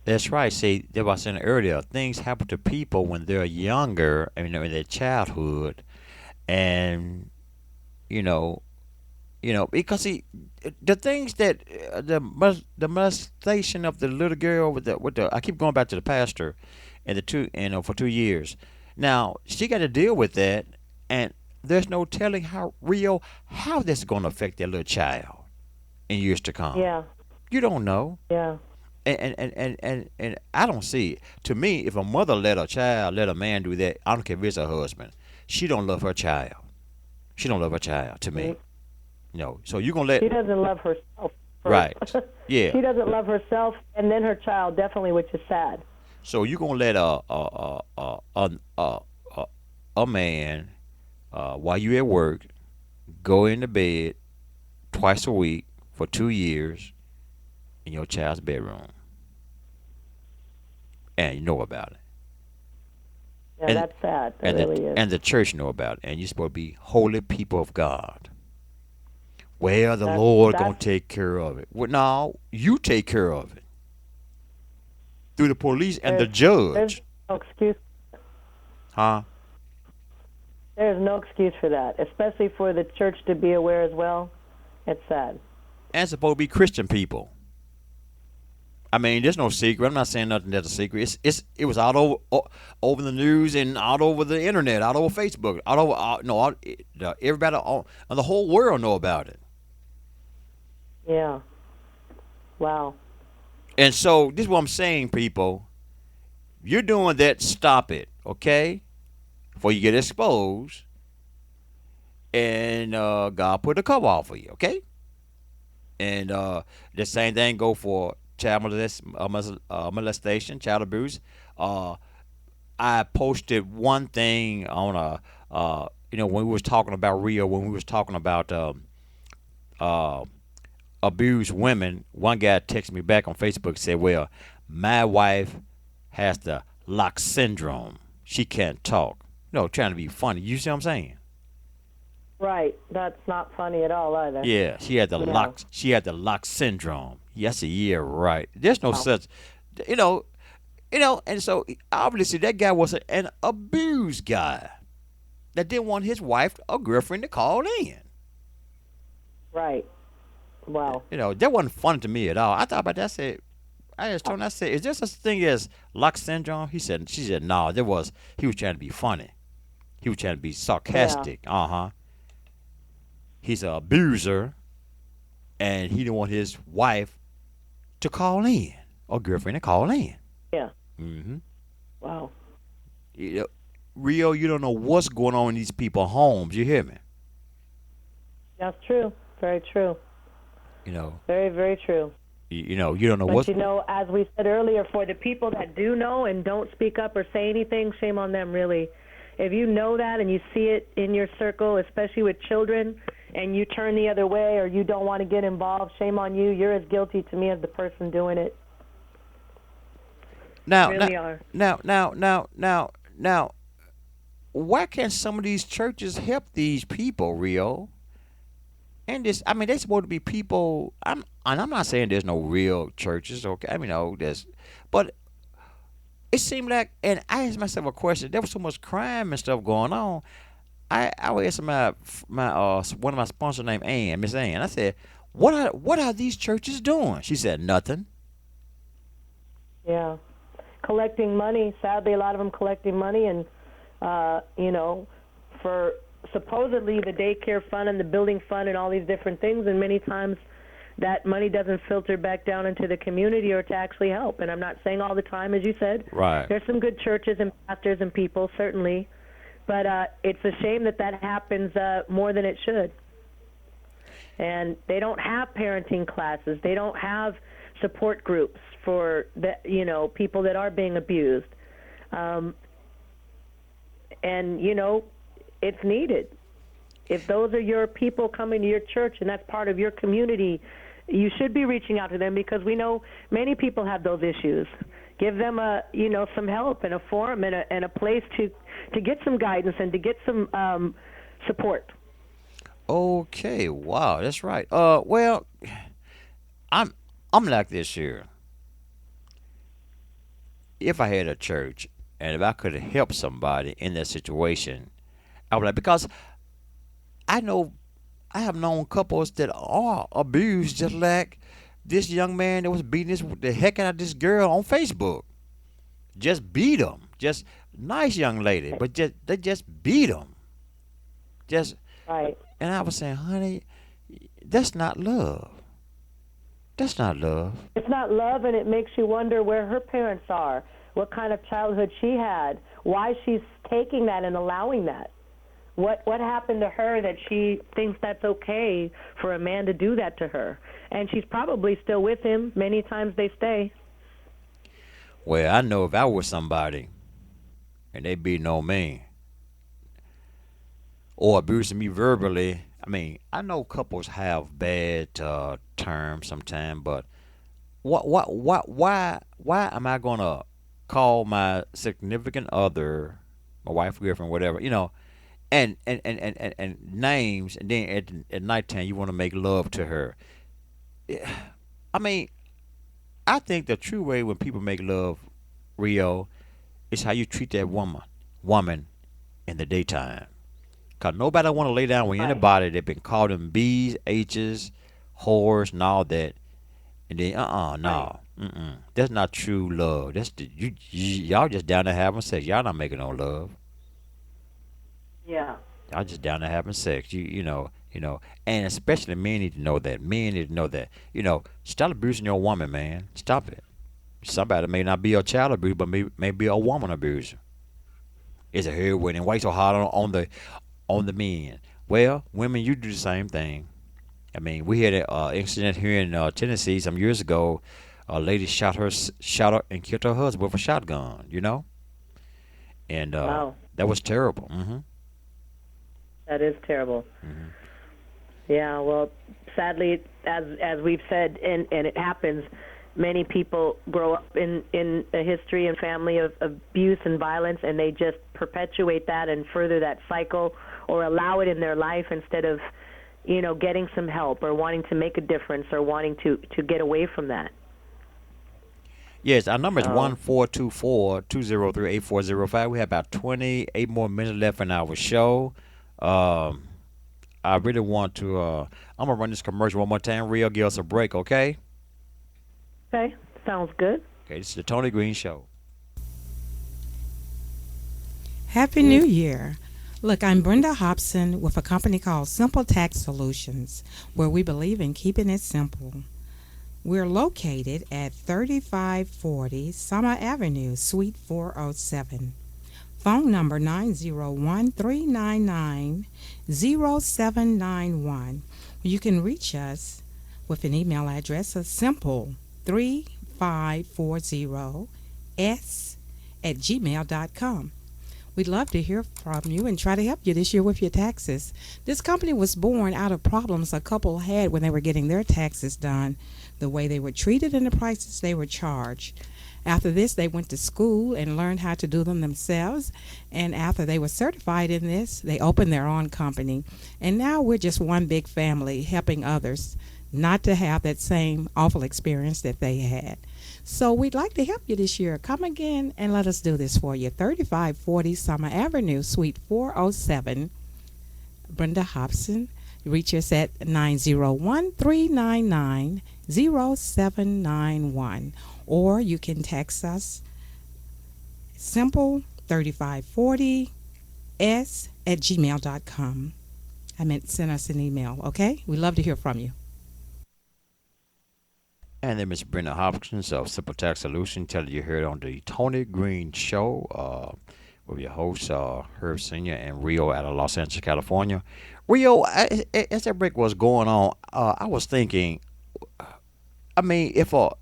That's right. See, that was saying earlier. Things happen to people when they're younger, in their childhood, and you know, Because the things that the molestation of the little girl with the I keep going back to the pastor, and the two for 2 years. Now she got to deal with that, and there's no telling how this is going to affect that little child in years to come. Yeah. You don't know. Yeah. And I don't see it. To me, if a mother let a man do that, I don't care if it's her husband. She don't love her child. She don't love her child. To Mm. me, So you gonna let She doesn't love herself first. right? Yeah. She doesn't love herself, and then her child definitely, which is sad. So you gonna let a man while you at work go into bed twice a week for 2 years in your child's bedroom, and you know about it, Yeah, and that's sad. That and really is. the church know about it, and you're supposed to be holy people of God. Well, the That's Lord gonna that's take care of it. Well, no, you take care of it through the police and the there's judge, no excuse. huh? There's no excuse for that, especially for the church to be aware as well. It's sad. And it's supposed to be Christian people. I mean, there's no secret. I'm not saying nothing that's a secret. It was out over the news and out over the internet, out over Facebook, out over no, everybody on the whole world know about it. Yeah. Wow. And so this is what I'm saying, people. You're doing that. Stop it, okay? Before you get exposed, and God put a cover off for you, okay? And the same thing go for child molestation, child abuse. Uh, I posted one thing on when we was talking about Rio, when we was talking about uh, abused women. One guy texted me back on Facebook and said, "Well, my wife has the lock syndrome. She can't talk." Trying to be funny. You see what I'm saying? Right. That's not funny at all either. Yeah, she had the Yeah. lock. She had the lock syndrome. Yes, yeah, right. There's no Wow. such, you know, And so obviously that guy was an abused guy that didn't want his wife or girlfriend to call in. Right. Wow. That wasn't funny to me at all. I thought about that. I asked Tony. I said, "Is there such a thing as lock syndrome?" She said, "No, there was." He was trying to be funny. He was trying to be sarcastic. Uh huh. He's an abuser, and he didn't want his wife to call in or girlfriend to call in. Yeah. Mm-hmm. Wow. Rio, you don't know what's going on in these people's homes. You hear me? That's true. Very true. You know, Very, very true. you don't know But what's. as we said earlier, for the people that do know and don't speak up or say anything, shame on them, really. If you know that and you see it in your circle, especially with children, and you turn the other way or you don't want to get involved, shame on you. You're as guilty to me as the person doing it. Now, You really are. now, why can't some of these churches help these people, Rio? And this, I mean, they're supposed to be people. I'm not saying there's no real churches, okay? I mean, no, but it seemed like, and I asked myself a question. There was so much crime and stuff going on. I was asking my one of my sponsors named Ann, Miss Ann. I said, what are these churches doing? She said nothing. Yeah. Collecting money. Sadly, a lot of them collecting money and, for supposedly the daycare fund and the building fund and all these different things. And many times that money doesn't filter back down into the community or to actually help. And I'm not saying all the time, as you said. Right. There's some good churches and pastors and people, certainly. But it's a shame that happens more than it should. And they don't have parenting classes. They don't have support groups for people that are being abused. It's needed. If those are your people coming to your church and that's part of your community, you should be reaching out to them because we know many people have those issues. Give them some help and a forum and a place to get some guidance and to get some support. Okay. Wow. That's right. Well, I'm like this here. If I had a church and if I could help somebody in that situation, I would like because I know I have known couples that are abused just like this young man that was beating the heck out of this girl on Facebook. Just beat him. Just nice young lady, but just they just beat him. Just Right. and I was saying, honey, that's not love. That's not love. It's not love, and it makes you wonder where her parents are, what kind of childhood she had, why she's taking that and allowing that. What happened to her that she thinks that's okay for a man to do that to her? And she's probably still with him. Many times they stay. Well, I know if I was somebody and they beating on me or abusing me verbally, I mean, I know couples have bad terms sometimes, but why am I gonna call my significant other, my wife, girlfriend, whatever, and names, and then at nighttime you want to make love to her? I mean, I think the true way when people make love, Rio, is how you treat that woman in the daytime. Cause nobody want to lay down with Right. anybody that been called them B's, H's, whores, and all that. And then Right. no, that's not true love. That's y'all just down there having sex. Y'all not making no love. Yeah. Y'all just down there having sex. And especially men need to know that. Men need to know that. Stop abusing your woman, man. Stop it. Somebody may not be a child abuser, but may be a woman abuser. It's a heroin and why so hard on the men. Well, women, you do the same thing. I mean, we had an incident here in Tennessee some years ago. A lady shot her and killed her husband with a shotgun. And Wow. that was terrible. That is terrible. Hmm. Yeah, well, sadly, as we've said, and it happens, many people grow up in a history and family of abuse and violence, and they just perpetuate that and further that cycle, or allow it in their life instead of, getting some help or wanting to make a difference or wanting to get away from that. Yes, our number is So, 1-424-203-8405. We have about 28 more minutes left in our show. Um, I really want to. I'm gonna run this commercial one more time. Real, give us a break, okay? okay, sounds good. Okay, this is the Tony Green Show. Happy New Year. Look, I'm Brenda Hobson with a company called Simple Tax Solutions, where we believe in keeping it simple. We're located at 3540 Summer Avenue, Suite 407. Phone number 901-399-0791. You can reach us with an email address of simple3540s@gmail.com. We'd love to hear from you and try to help you this year with your taxes. This company was born out of problems a couple had when they were getting their taxes done, the way they were treated and the prices they were charged. After this, they went to school and learned how to do them themselves. And after they were certified in this, they opened their own company. And now we're just one big family helping others not to have that same awful experience that they had. So we'd like to help you this year. Come again and let us do this for you. 3540 Summer Avenue, Suite 407. Brenda Hobson. Reach us at 901-399-0791. Or you can text us simple 3540s@gmail.com. I meant send us an email, okay? We'd love to hear from you. And then Miss Brenda Hopkins of Simple Tax Solution telling you here on the Tony Green Show with your hosts, Herb Senior and Rio out of Los Angeles, California. Rio, as that break was going on, I was thinking, I mean, if a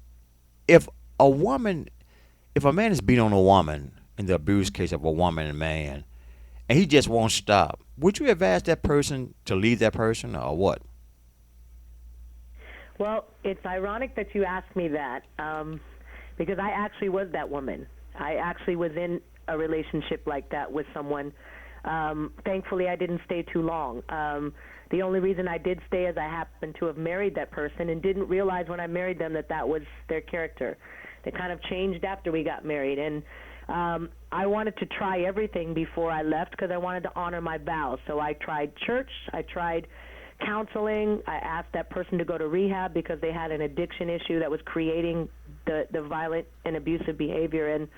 woman, if a man is beating on a woman in the abuse case of a woman and man, and he just won't stop, would you advise that person to leave that person or what? Well, it's ironic that you asked me that because I actually was that woman. I actually was in a relationship like that with someone. Thankfully, I didn't stay too long. The only reason I did stay is I happened to have married that person and didn't realize when I married them that that was their character. They kind of changed after we got married. And I wanted to try everything before I left because I wanted to honor my vows. So I tried church. I tried counseling. I asked that person to go to rehab because they had an addiction issue that was creating the violent and abusive behavior. And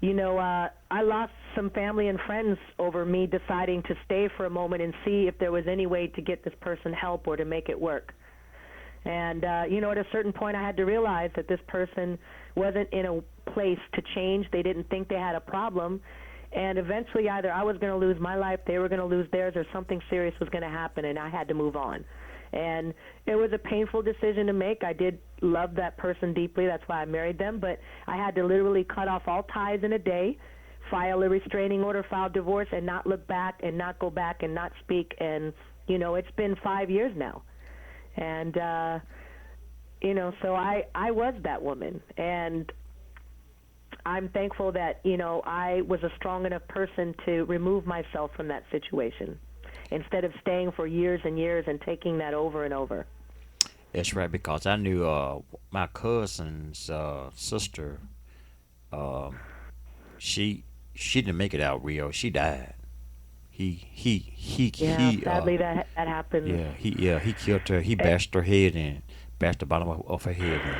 I lost some family and friends over me deciding to stay for a moment and see if there was any way to get this person help or to make it work. And, at a certain point, I had to realize that this person wasn't in a place to change. They didn't think they had a problem. And eventually, either I was going to lose my life, they were going to lose theirs, or something serious was going to happen, and I had to move on. And it was a painful decision to make. I did love that person deeply. That's why I married them. But I had to literally cut off all ties in a day, file a restraining order, file divorce, and not look back and not go back and not speak. And, it's been 5 years now. And, so I was that woman. And I'm thankful that, I was a strong enough person to remove myself from that situation instead of staying for years and years and taking that over and over. That's right, because I knew my cousin's sister. Um, she didn't make it out real. She died. Yeah, He sadly that happens. he killed her. He bashed her head in, bashed the bottom of her head in.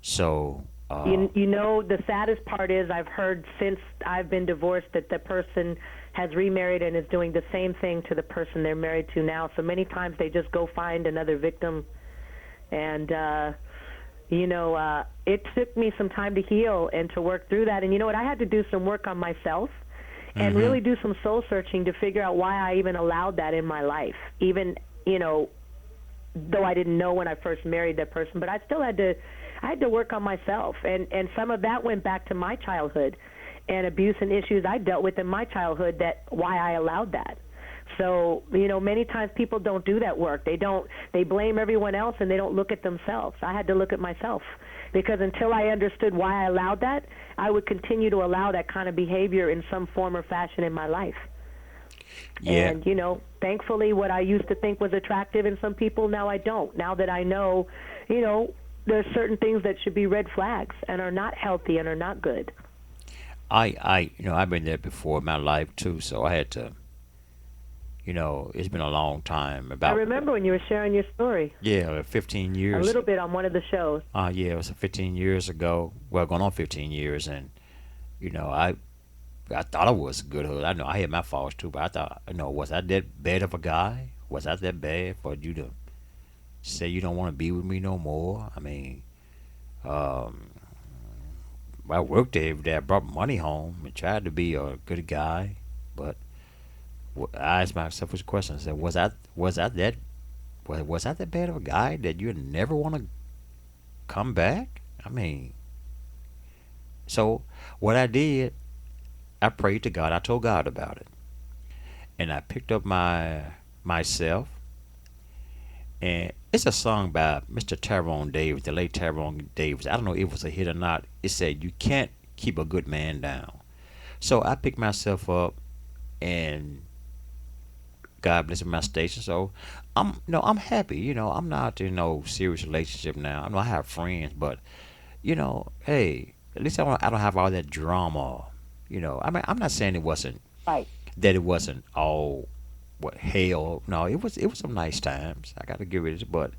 So The saddest part is I've heard since I've been divorced that the person has remarried and is doing the same thing to the person they're married to now. So many times they just go find another victim. And, it took me some time to heal and to work through that. And you know what? I had to do some work on myself and really do some soul searching to figure out why I even allowed that in my life. Even, though I didn't know when I first married that person, but I had to work on myself. And some of that went back to my childhood and abuse and issues I dealt with in my childhood, that why I allowed that. So, many times people don't do that work. They blame everyone else and they don't look at themselves. I had to look at myself, because until I understood why I allowed that, I would continue to allow that kind of behavior in some form or fashion in my life. yeah, And, thankfully what I used to think was attractive in some people, now I don't. Now that I know, there's certain things that should be red flags and are not healthy and are not good. I've been there before in my life too. So I had to, it's been a long time. I About remember when you were sharing your story 15 a years. little bit on one of the shows. Yeah, it was 15 years ago. Well, going on 15 years, and I thought I was a good hood. I know I had my faults too, but I thought, was I that bad of a guy? Was I that bad for you to say you don't want to be with me no more? I mean, um, I worked every day. I brought money home and tried to be a good guy, but I asked myself this question: I said, was I that bad of a guy that you never want to come back? I mean, so what I did, I prayed to God. I told God about it, and I picked up myself. And it's a song by Mr. Tyrone Davis, the late Tyrone Davis. I don't know if it was a hit or not. It said, "You can't keep a good man down." So I picked myself up, and God bless my station. So I'm happy. I'm not in no serious relationship now. I know I have friends, but hey, at least I don't have all that drama. I mean, I'm not saying Right. that it wasn't all what hell. No, it was some nice times. I got to give it, but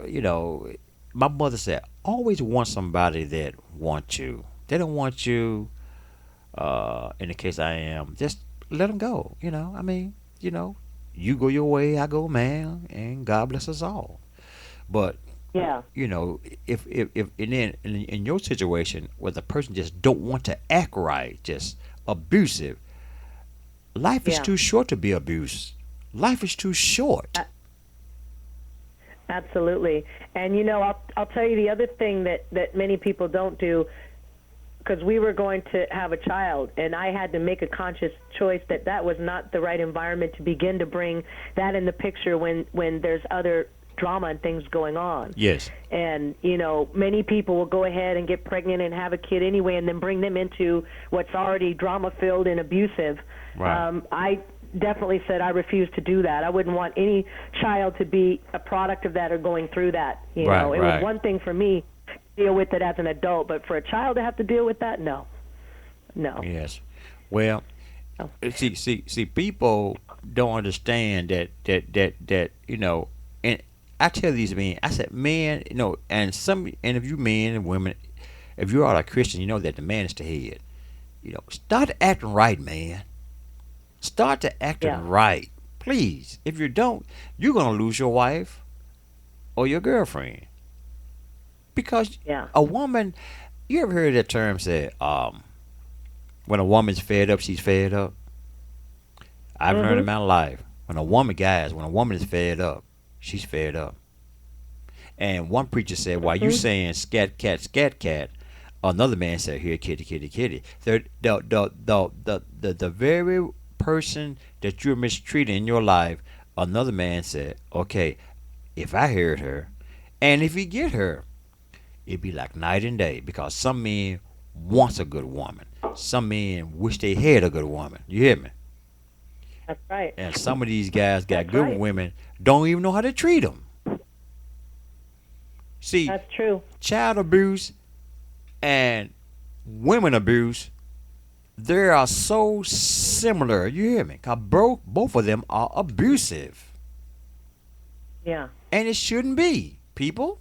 you know, my mother said, always want somebody that wants you. They don't want you. In the case I am, just let them go. I mean, you go your way, I go man, and God bless us all. But Yeah. if and then in your situation where the person just don't want to act right, just abusive, life is Yeah. too short to be abused. Life is too short. Absolutely. And I'll tell you the other thing that many people don't do, because we were going to have a child, and I had to make a conscious choice that was not the right environment to begin to bring that in the picture when there's other drama and things going on. Yes. And many people will go ahead and get pregnant and have a kid anyway, and then bring them into what's already drama filled and abusive. Right. I definitely said I refuse to do that. I wouldn't want any child to be a product of that or going through that. It Right. was one thing for me to deal with it as an adult, but for a child to have to deal with that, no. Yes. Well, No. see, people don't understand that and I tell these men, I said, man, and if you men and women, if you are a Christian, you know that the man is the head. Start acting right, man. Start to Yeah. acting right, please. If you don't, you're gonna lose your wife or your girlfriend because Yeah. a woman. You ever heard that term said, when a woman's fed up, she's fed up. I've learned in Mhm. my life when a woman is fed up, she's fed up. And one preacher said, "While you Mhm. saying scat cat," another man said, "Here, kitty, kitty, kitty." The very person that you're mistreating in your life, another man said, "Okay, if I heard her, and if he get her, it'd be like night and day because some men wants a good woman, some men wish they had a good woman. You hear me? That's right. And some of these guys got That's good right. women, don't even know how to treat them. See, That's true. child abuse and women abuse, they are so similar. You hear me? Cause both of them are abusive, Yeah. and it shouldn't be. People,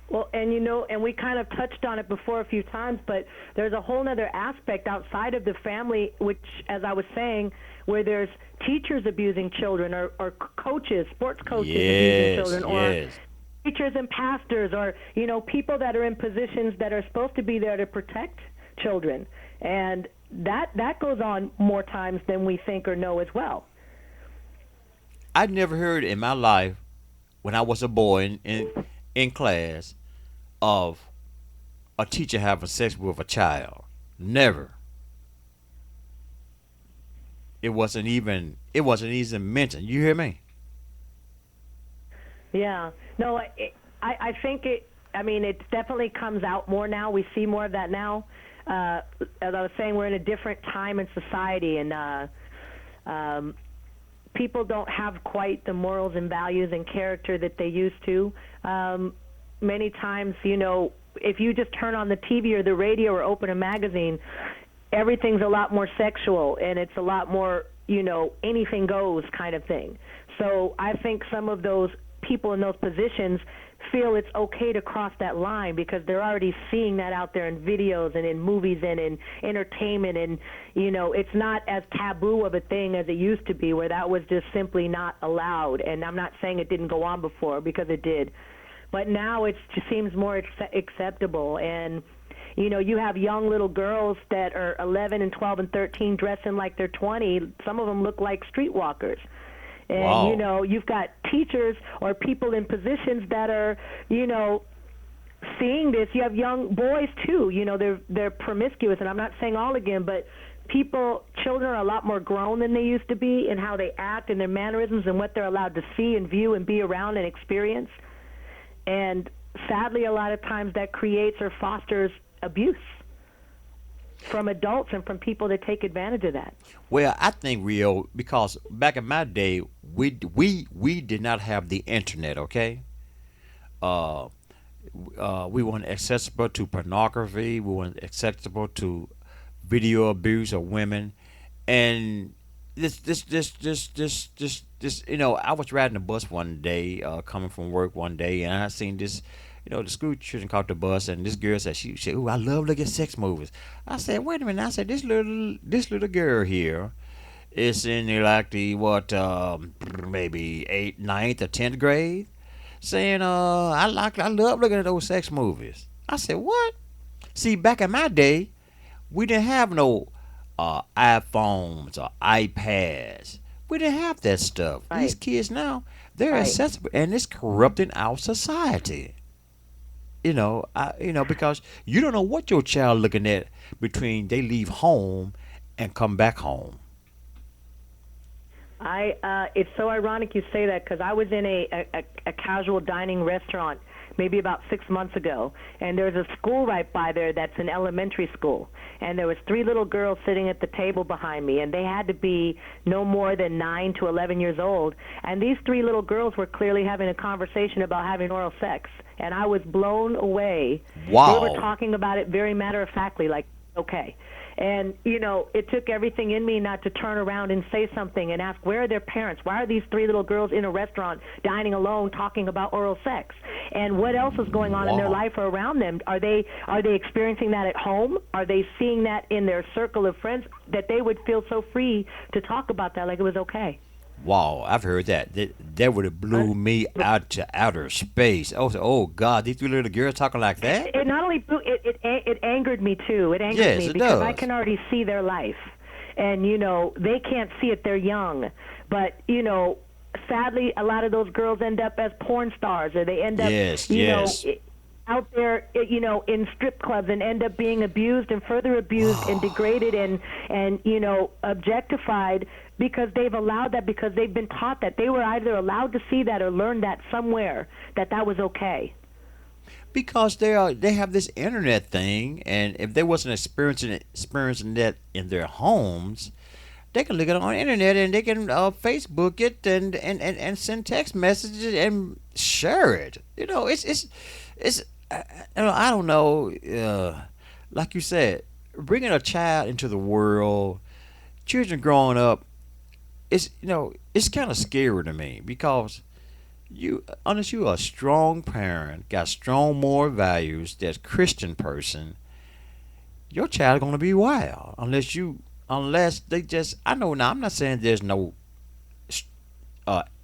Well, and and we kind of touched on it before a few times, but there's a whole other aspect outside of the family, which, as I was saying, where there's teachers abusing children, or coaches, sports coaches abusing yes, children, or yes. teachers and pastors, or people that are in positions that are supposed to be there to protect children, and that goes on more times than we think or know as well. I never heard in my life when I was a boy in class of a teacher having sex with a child. Never. It wasn't even mentioned. You hear me? Yeah. No, I think it. I mean, it definitely comes out more now. We see more of that now. As I was saying, we're in a different time in society, and um, people don't have quite the morals and values and character that they used to. Many times, if you just turn on the TV or the radio or open a magazine, everything's a lot more sexual, and it's a lot more, anything goes kind of thing. So I think some of those people in those positions feel it's okay to cross that line because they're already seeing that out there in videos and in movies and in entertainment, and it's not as taboo of a thing as it used to be, where that was just simply not allowed. And I'm not saying it didn't go on before, because it did, but now it just seems more acceptable. And you have young little girls that are 11 and 12 and 13 dressing like they're 20. Some of them look like streetwalkers. And Wow. you've got teachers or people in positions that are, seeing this. You have young boys too. They're promiscuous, and I'm not saying all again, but children are a lot more grown than they used to be in how they act and their mannerisms and what they're allowed to see and view and be around and experience. And sadly, a lot of times that creates or fosters abuse from adults and from people that take advantage of that. Well, I think Rio, because back in my day, we did not have the internet. Okay, uh, we weren't accessible to pornography. We weren't accessible to video abuse of women, and this. I was riding the bus one day, coming from work one day, and I seen this. The school children caught the bus, and this girl said, she said, "Ooh, I love looking at sex movies." I said, "Wait a minute." I said, "This little girl here is in like the what, maybe eighth, ninth, or 10th grade, saying, I love looking at those sex movies." I said, "What?" See, back in my day, we didn't have no iPhones or iPads. We didn't have that stuff. These Right. kids now, they're Right. accessible, and it's corrupting our society. Because you don't know what your child looking at between they leave home and come back home. It's so ironic you say that, because I was in a casual dining restaurant maybe about 6 months ago, and there's a school right by there that's an elementary school, and there was three little girls sitting at the table behind me, and they had to be no more than 9 to 11 years old, and these three little girls were clearly having a conversation about having oral sex, and I was blown away. They were Wow. talking about it very matter of factly, like, okay. And, it took everything in me not to turn around and say something and ask, where are their parents? Why are these three little girls in a restaurant dining alone talking about oral sex? And what else is going on in their Wow. life or around them? Are they experiencing that at home? Are they seeing that in their circle of friends, that they would feel so free to talk about that like it was okay? Wow, I've heard that. That would have blew me out to outer space. Oh God, these three little girls talking like that? It not only it angered me too. It angered Yes, me it because I does. can already see their life, and they can't see it. They're young, but sadly, a lot of those girls end up as porn stars, or they end up, Yes, yes. out there, in strip clubs, and end up being abused and further abused and degraded and objectified because they've allowed that, because they've been taught that they were either allowed to see that or learn that somewhere, that was okay. Because they have this internet thing, and if they wasn't experiencing that in their homes, they can look at it on the internet and they can Facebook it and send text messages and share it. It's I don't know. Like you said, bringing a child into the world, children growing up, it's kind of scary to me because unless you are a strong parent, got strong moral values, that's Christian person, your child gonna be wild unless they just. I know now. I'm not saying there's no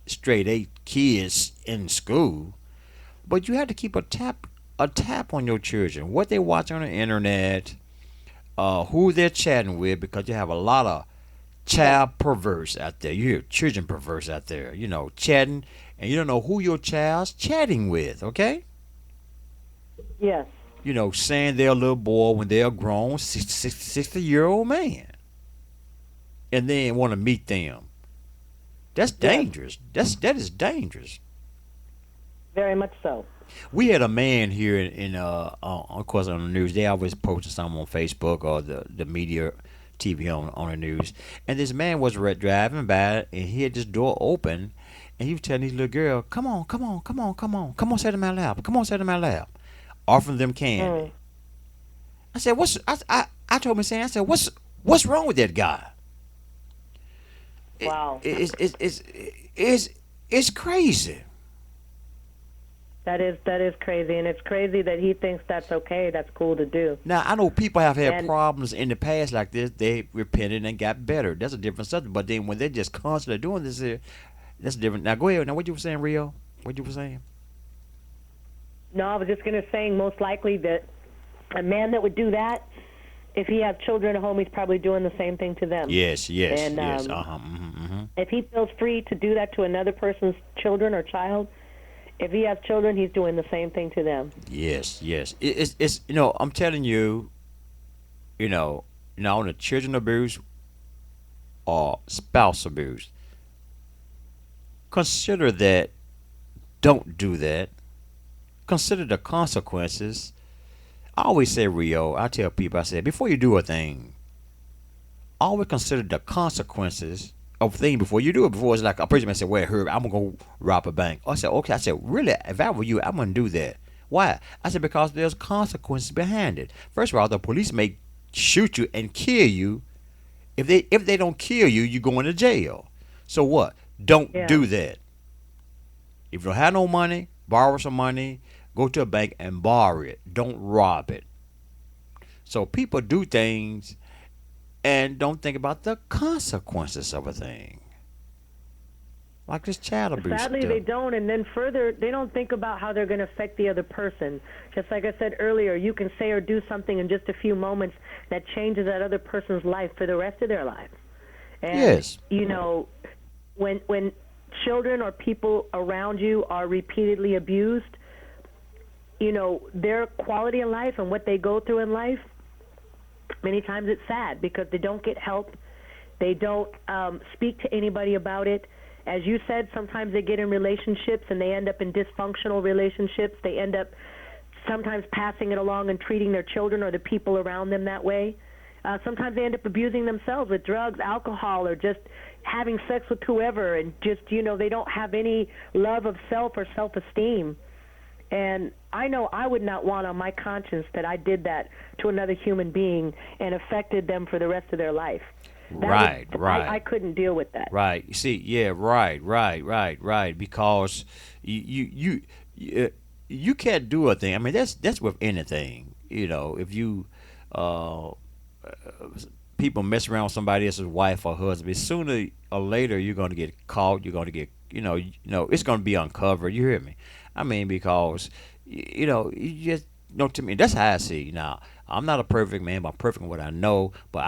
straight A kids in school, but you have to keep a tap on your children, what they watch on the internet, who they're chatting with, because you have a lot of child perverse out there. You hear children perverse out there, chatting, and you don't know who your child's chatting with, okay? Yes. Saying they're a little boy when they're a grown 60-year-old man. And then want to meet them. That's Yes. dangerous. That is dangerous. Very much so. We had a man here of course, on the news. They always posting something on Facebook or the media, TV on the news. And this man was driving by, and he had this door open, and he was telling these little girl, "Come on, come on, come on, come on, come on, sit in my lap, come on, sit in my lap," offering them candy. Mm. I said, I told him, I said, what's wrong with that guy? It, Wow. it's crazy. That is crazy, and it's crazy that he thinks that's okay. That's cool to do. Now I know people have had And problems in the past like this. They repented and got better. That's a different subject. But then when they're just constantly doing this here, that's different. Now go ahead. Now what you were saying, Rio? What you were saying? no, I was just going to say most likely that a man that would do that, if he has children at home, he's probably doing the same thing to them. Yes, yes, And yes. Mm-hmm. if he feels free to do that to another person's children or child, if he has children, he's doing the same thing to them. Yes, yes. It's I'm telling you, on the children abuse or spouse abuse, consider that. Don't do that. Consider the consequences. I always say, Rio, I tell people, I say, before you do a thing, always consider the consequences of a thing before you do it. Before it's like a person may say, well, Herb, I'm going to go rob a bank. I said, okay. I said, really? If I were you, I'm going to do that. Why? I said, because there's consequences behind it. First of all, the police may shoot you and kill you. If they don't kill you, you're going to jail. So what? Don't Yeah. do that. If you don't have no money, borrow some money, go to a bank and borrow it. Don't rob it. So people do things and don't think about the consequences of a thing. Like this child abuse Sadly, stuff. they don't, and then further, they don't think about how they're going to affect the other person. Just like I said earlier, you can say or do something in just a few moments that changes that other person's life for the rest of their lives. And, Yes. When children or people around you are repeatedly abused, their quality of life and what they go through in life, many times it's sad because they don't get help. They don't speak to anybody about it. As you said, sometimes they get in relationships and they end up in dysfunctional relationships. They end up sometimes passing it along and treating their children or the people around them that way. Sometimes they end up abusing themselves with drugs, alcohol, or just having sex with whoever, and just, they don't have any love of self or self-esteem. And I know I would not want on my conscience that I did that to another human being and affected them for the rest of their life. That would Right, right. I couldn't deal with that. Right. You see, yeah, right, right, right, right. Because you you can't do a thing. I mean, that's with anything. You know, if you uh people mess around with somebody else's wife or husband, sooner or later you're going to get caught. You're going to get, it's going to be uncovered. You hear me? I mean, because you just, to me, that's how I see. Now, I'm not a perfect man, but I'm perfect in what I know. But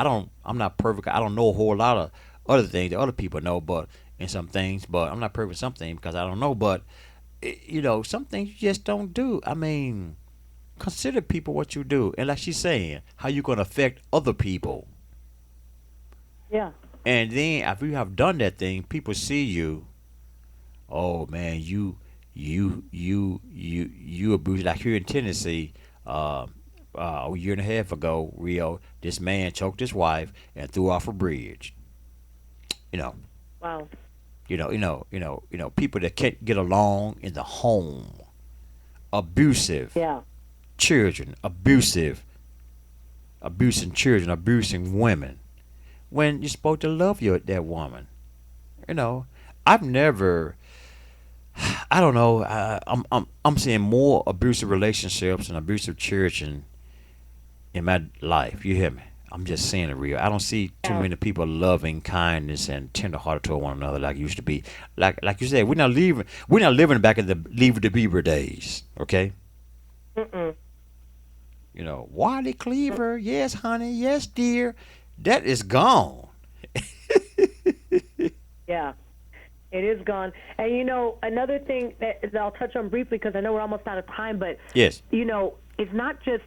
I'm not perfect. I don't know a whole lot of other things that other people know, but in some things. But I'm not perfect in some things because I don't know. But some things you just don't do. I mean, consider people what you do, and like she's saying, how you going to affect other people. Yeah. And then after you have done that thing, people see you. Oh man, you abused. Like here in Tennessee, a year and a half ago, Rio, this man choked his wife and threw off a bridge. You know, Wow. people that can't get along in the home, abusive Yeah. children, abusing children, abusing women. When you're supposed to love that woman, you know, I've never I don't know. I'm seeing more abusive relationships and abusive children in my life. You hear me? I'm just saying it real. I don't see too Yeah. many people loving kindness and tenderhearted toward one another like it used to be. Like you said, we're not living back in the Leave It to Beaver days. Okay? Mm-mm. Wiley Cleaver, yes, honey, yes, dear. That is gone. Yeah. It is gone. And another thing that I'll touch on briefly because I know we're almost out of time, but Yes. it's not just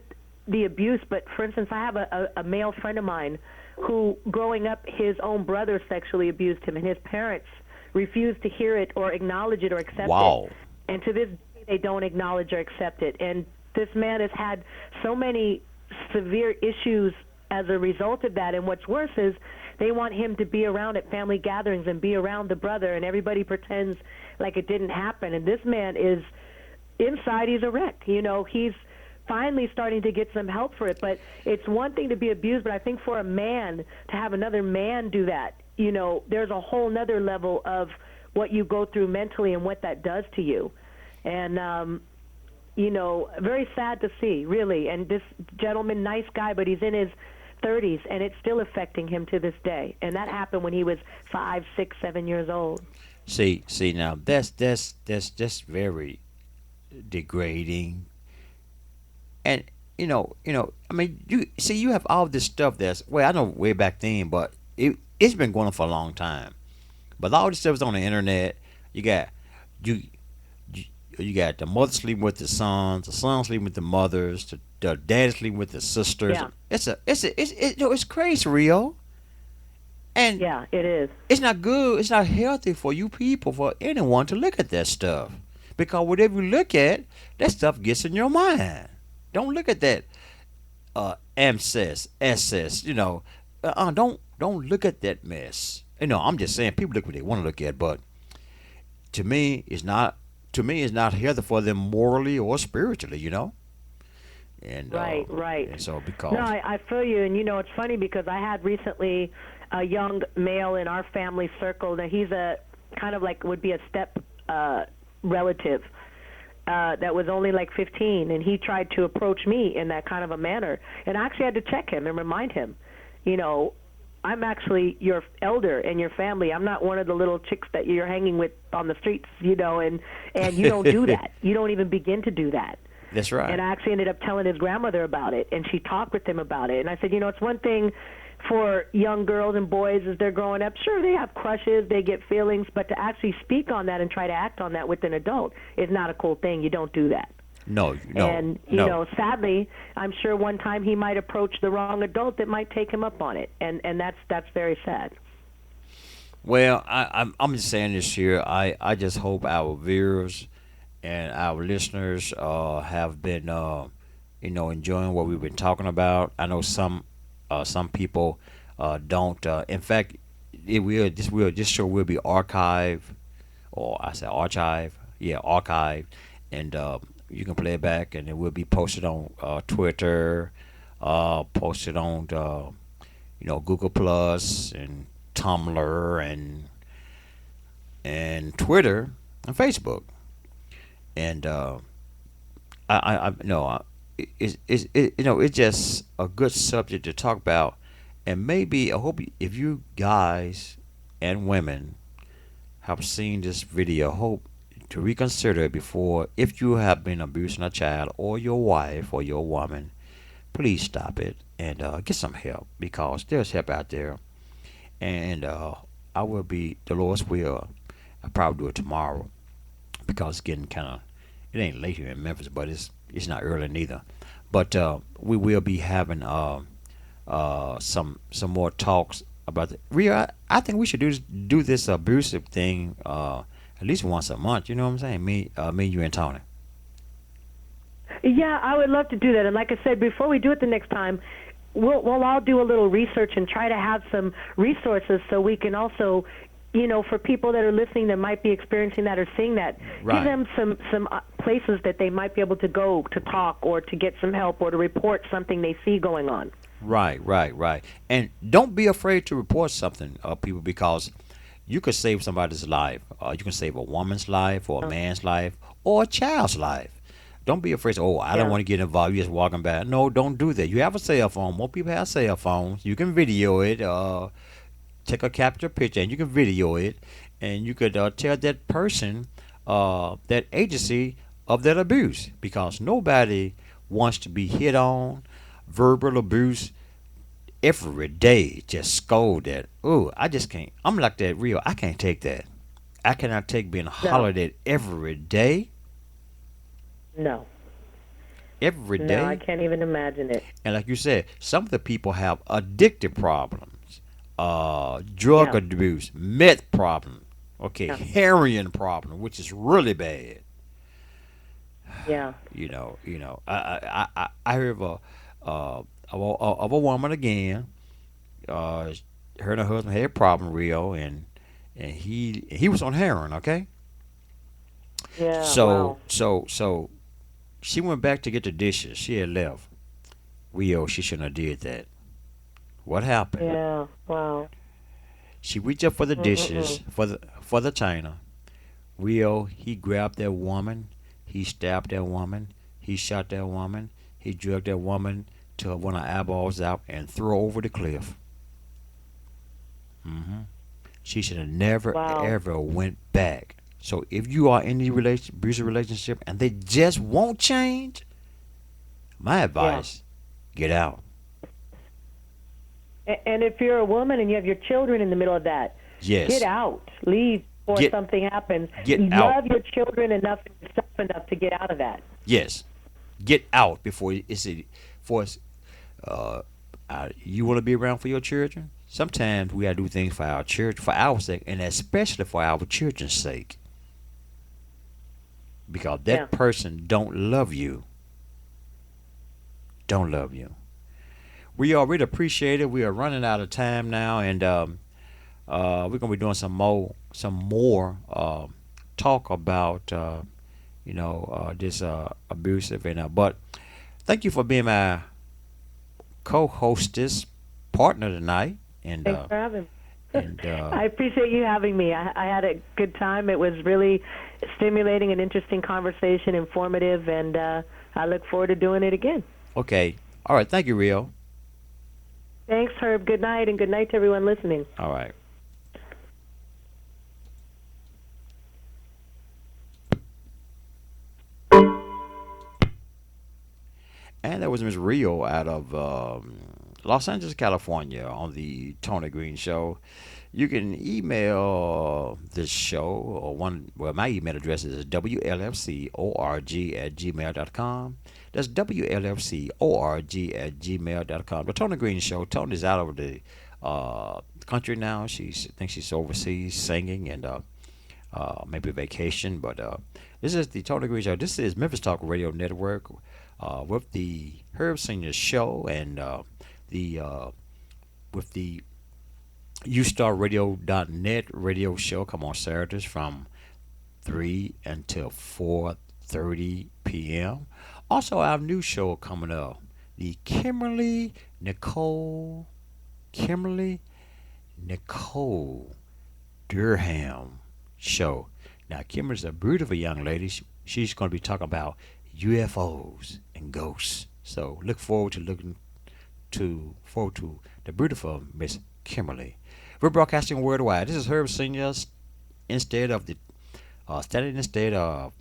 the abuse, but for instance, I have a male friend of mine who, growing up, his own brother sexually abused him, and his parents refused to hear it or acknowledge it or accept it. Wow. And to this day, they don't acknowledge or accept it. And this man has had so many severe issues as a result of that. And what's worse is they want him to be around at family gatherings and be around the brother, and everybody pretends like it didn't happen. And this man is inside, he's a wreck. He's finally starting to get some help for it. But it's one thing to be abused, but I think for a man to have another man do that, there's a whole nother level of what you go through mentally and what that does to you. And very sad to see, really. And this gentleman, nice guy, but he's in his 30s, and it's still affecting him to this day. And that happened when he was 5, 6, 7 years old. See now that's just very degrading. And I mean, you have all this stuff that's, well, I know way back then, but it's been going on for a long time. But all this stuff is on the internet. You got you you, you got the mother sleeping with the sons sleeping with the mothers, the dad sleeping with the sisters. Yeah. It's crazy, Rio. And Yeah, it is. it's not good. It's not healthy for you people, for anyone to look at that stuff. Because whatever you look at, that stuff gets in your mind. Don't look at that SS. Don't look at that mess. I'm just saying people look what they want to look at, but to me, it's not healthy for them morally or spiritually. And Right, right. and so No, because I feel you. And, it's funny because I had recently a young male in our family circle that he's a kind of like would be a step relative that was only like 15, and he tried to approach me in that kind of a manner. And I actually had to check him and remind him, I'm actually your elder in your family. I'm not one of the little chicks that you're hanging with on the streets, and you don't do that. You don't even begin to do that. that's right. And I actually ended up telling his grandmother about it, and she talked with him about it. And I said, it's one thing for young girls and boys as they're growing up. Sure, they have crushes, they get feelings, but to actually speak on that and try to act on that with an adult is not a cool thing. You don't do that. No, no, And, no. sadly, I'm sure one time he might approach the wrong adult that might take him up on it. And that's very sad. Well, I'm just saying this here. I just hope our viewers and our listeners have been enjoying what we've been talking about. I know some people don't. In fact, this show will be archived, or I say archive, yeah, archived, and you can play it back, and it will be posted on Twitter, posted on Google Plus and Tumblr and Twitter and Facebook. And I no, it's just a good subject to talk about, and maybe I hope if you guys and women have seen this video, hope to reconsider it before. If you have been abusing a child or your wife or your woman, please stop it and get some help, because there's help out there. And I will be the Lord's will. I'll probably do it tomorrow, because it's getting kind of, it ain't late here in Memphis, but it's not early neither. But we will be having some more talks about the Ria. I think we should do this abusive thing at least once a month. You know what I'm saying? Me, you, and Tony. Yeah, I would love to do that. And like I said, before we do it the next time, we'll all do a little research and try to have some resources so we can also, for people that are listening that might be experiencing that or seeing that, Right. give them some places that they might be able to go to talk or to get some help or to report something they see going on. Right, right, right. And don't be afraid to report something, people, because you could save somebody's life. You can save a woman's life, or a man's life, or a child's life. Don't be afraid. Oh, I don't Yeah. want to get involved. You're just walking by. No, don't do that. You have a cell phone. More people have cell phones. You can video it. Take a capture picture, and you can video it, and you could tell that person, that agency, of that abuse, because nobody wants to be hit on, verbal abuse every day, just scolded. Oh, I just can't. I'm like that real. I can't take that. I cannot take being No. hollered at every day, No. every No, I day. can't even imagine it. And like you said, some of the people have addictive problems, drug Yeah. abuse, meth problem, okay, Yeah. heroin problem, which is really bad. Yeah. I heard of a woman again. Uh, Her and her husband had a problem, Rio, and he was on heroin. Okay, Yeah. so Wow. so so she went back to get the dishes. She had left. Rio, she shouldn't have did that. What happened? Yeah. Wow. She reached up for the Mm-mm-mm. dishes, for the china. Rio, he grabbed that woman. He stabbed that woman. He shot that woman. He dragged that woman till one of her eyeballs out and threw her over the cliff. hmm She should have never Wow. ever went back. So if you are in the abusive relationship and they just won't change, my Yeah. advice: get out. And if you're a woman and you have your children in the middle of that, get Yes, out. Leave before get something happens. get out. Love your children enough and yourself enough to get out of that. Yes, get out before it's for us. Uh, you want to be around for your children. Sometimes we gotta do things for our church, for our sake, and especially for our children's sake, because Yeah. that person don't love you. Don't love you. We already appreciate it. We are running out of time now, and we're gonna be doing some more talk about this abusive, and but thank you for being my co-hostess partner tonight, and Thanks for having me. and I appreciate you having me. I had a good time. It was really stimulating and interesting conversation, informative, and I look forward to doing it again. okay, all right, thank you, Rio. Thanks, Herb. Good night, and good night to everyone listening. All right. And that was Miss Rio out of Los Angeles, California, on the Tony Green Show. You can email this show, or well, my email address is wlfcorg@gmail.com. That's wlfcorg@gmail.com. The Tony Green Show. Tony's out of the country now. Thinks she's overseas singing, and maybe vacation. But this is the Tony Green Show. This is Memphis Talk Radio Network, with the Herb Senior Show, and the with the UStarRadio.net radio show. Come on Saturdays from 3 until 4 7:30 p.m. Also, our new show coming up, the Kimberly Nicole Durham show. Now, Kimberly's a beautiful young lady. She's going to be talking about UFOs and ghosts. So, look forward to the beautiful Miss Kimberly. We're broadcasting worldwide. This is Herb Senior instead of the standing instead of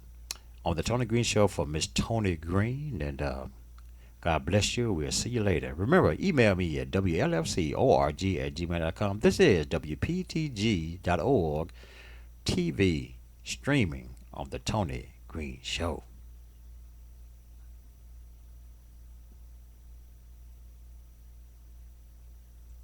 on the Tony Green Show for Miss Toni Green. And God bless you. We'll see you later. Remember, email me at WLFCORG@gmail.com. This is WPTG.org TV streaming on the Tony Green Show.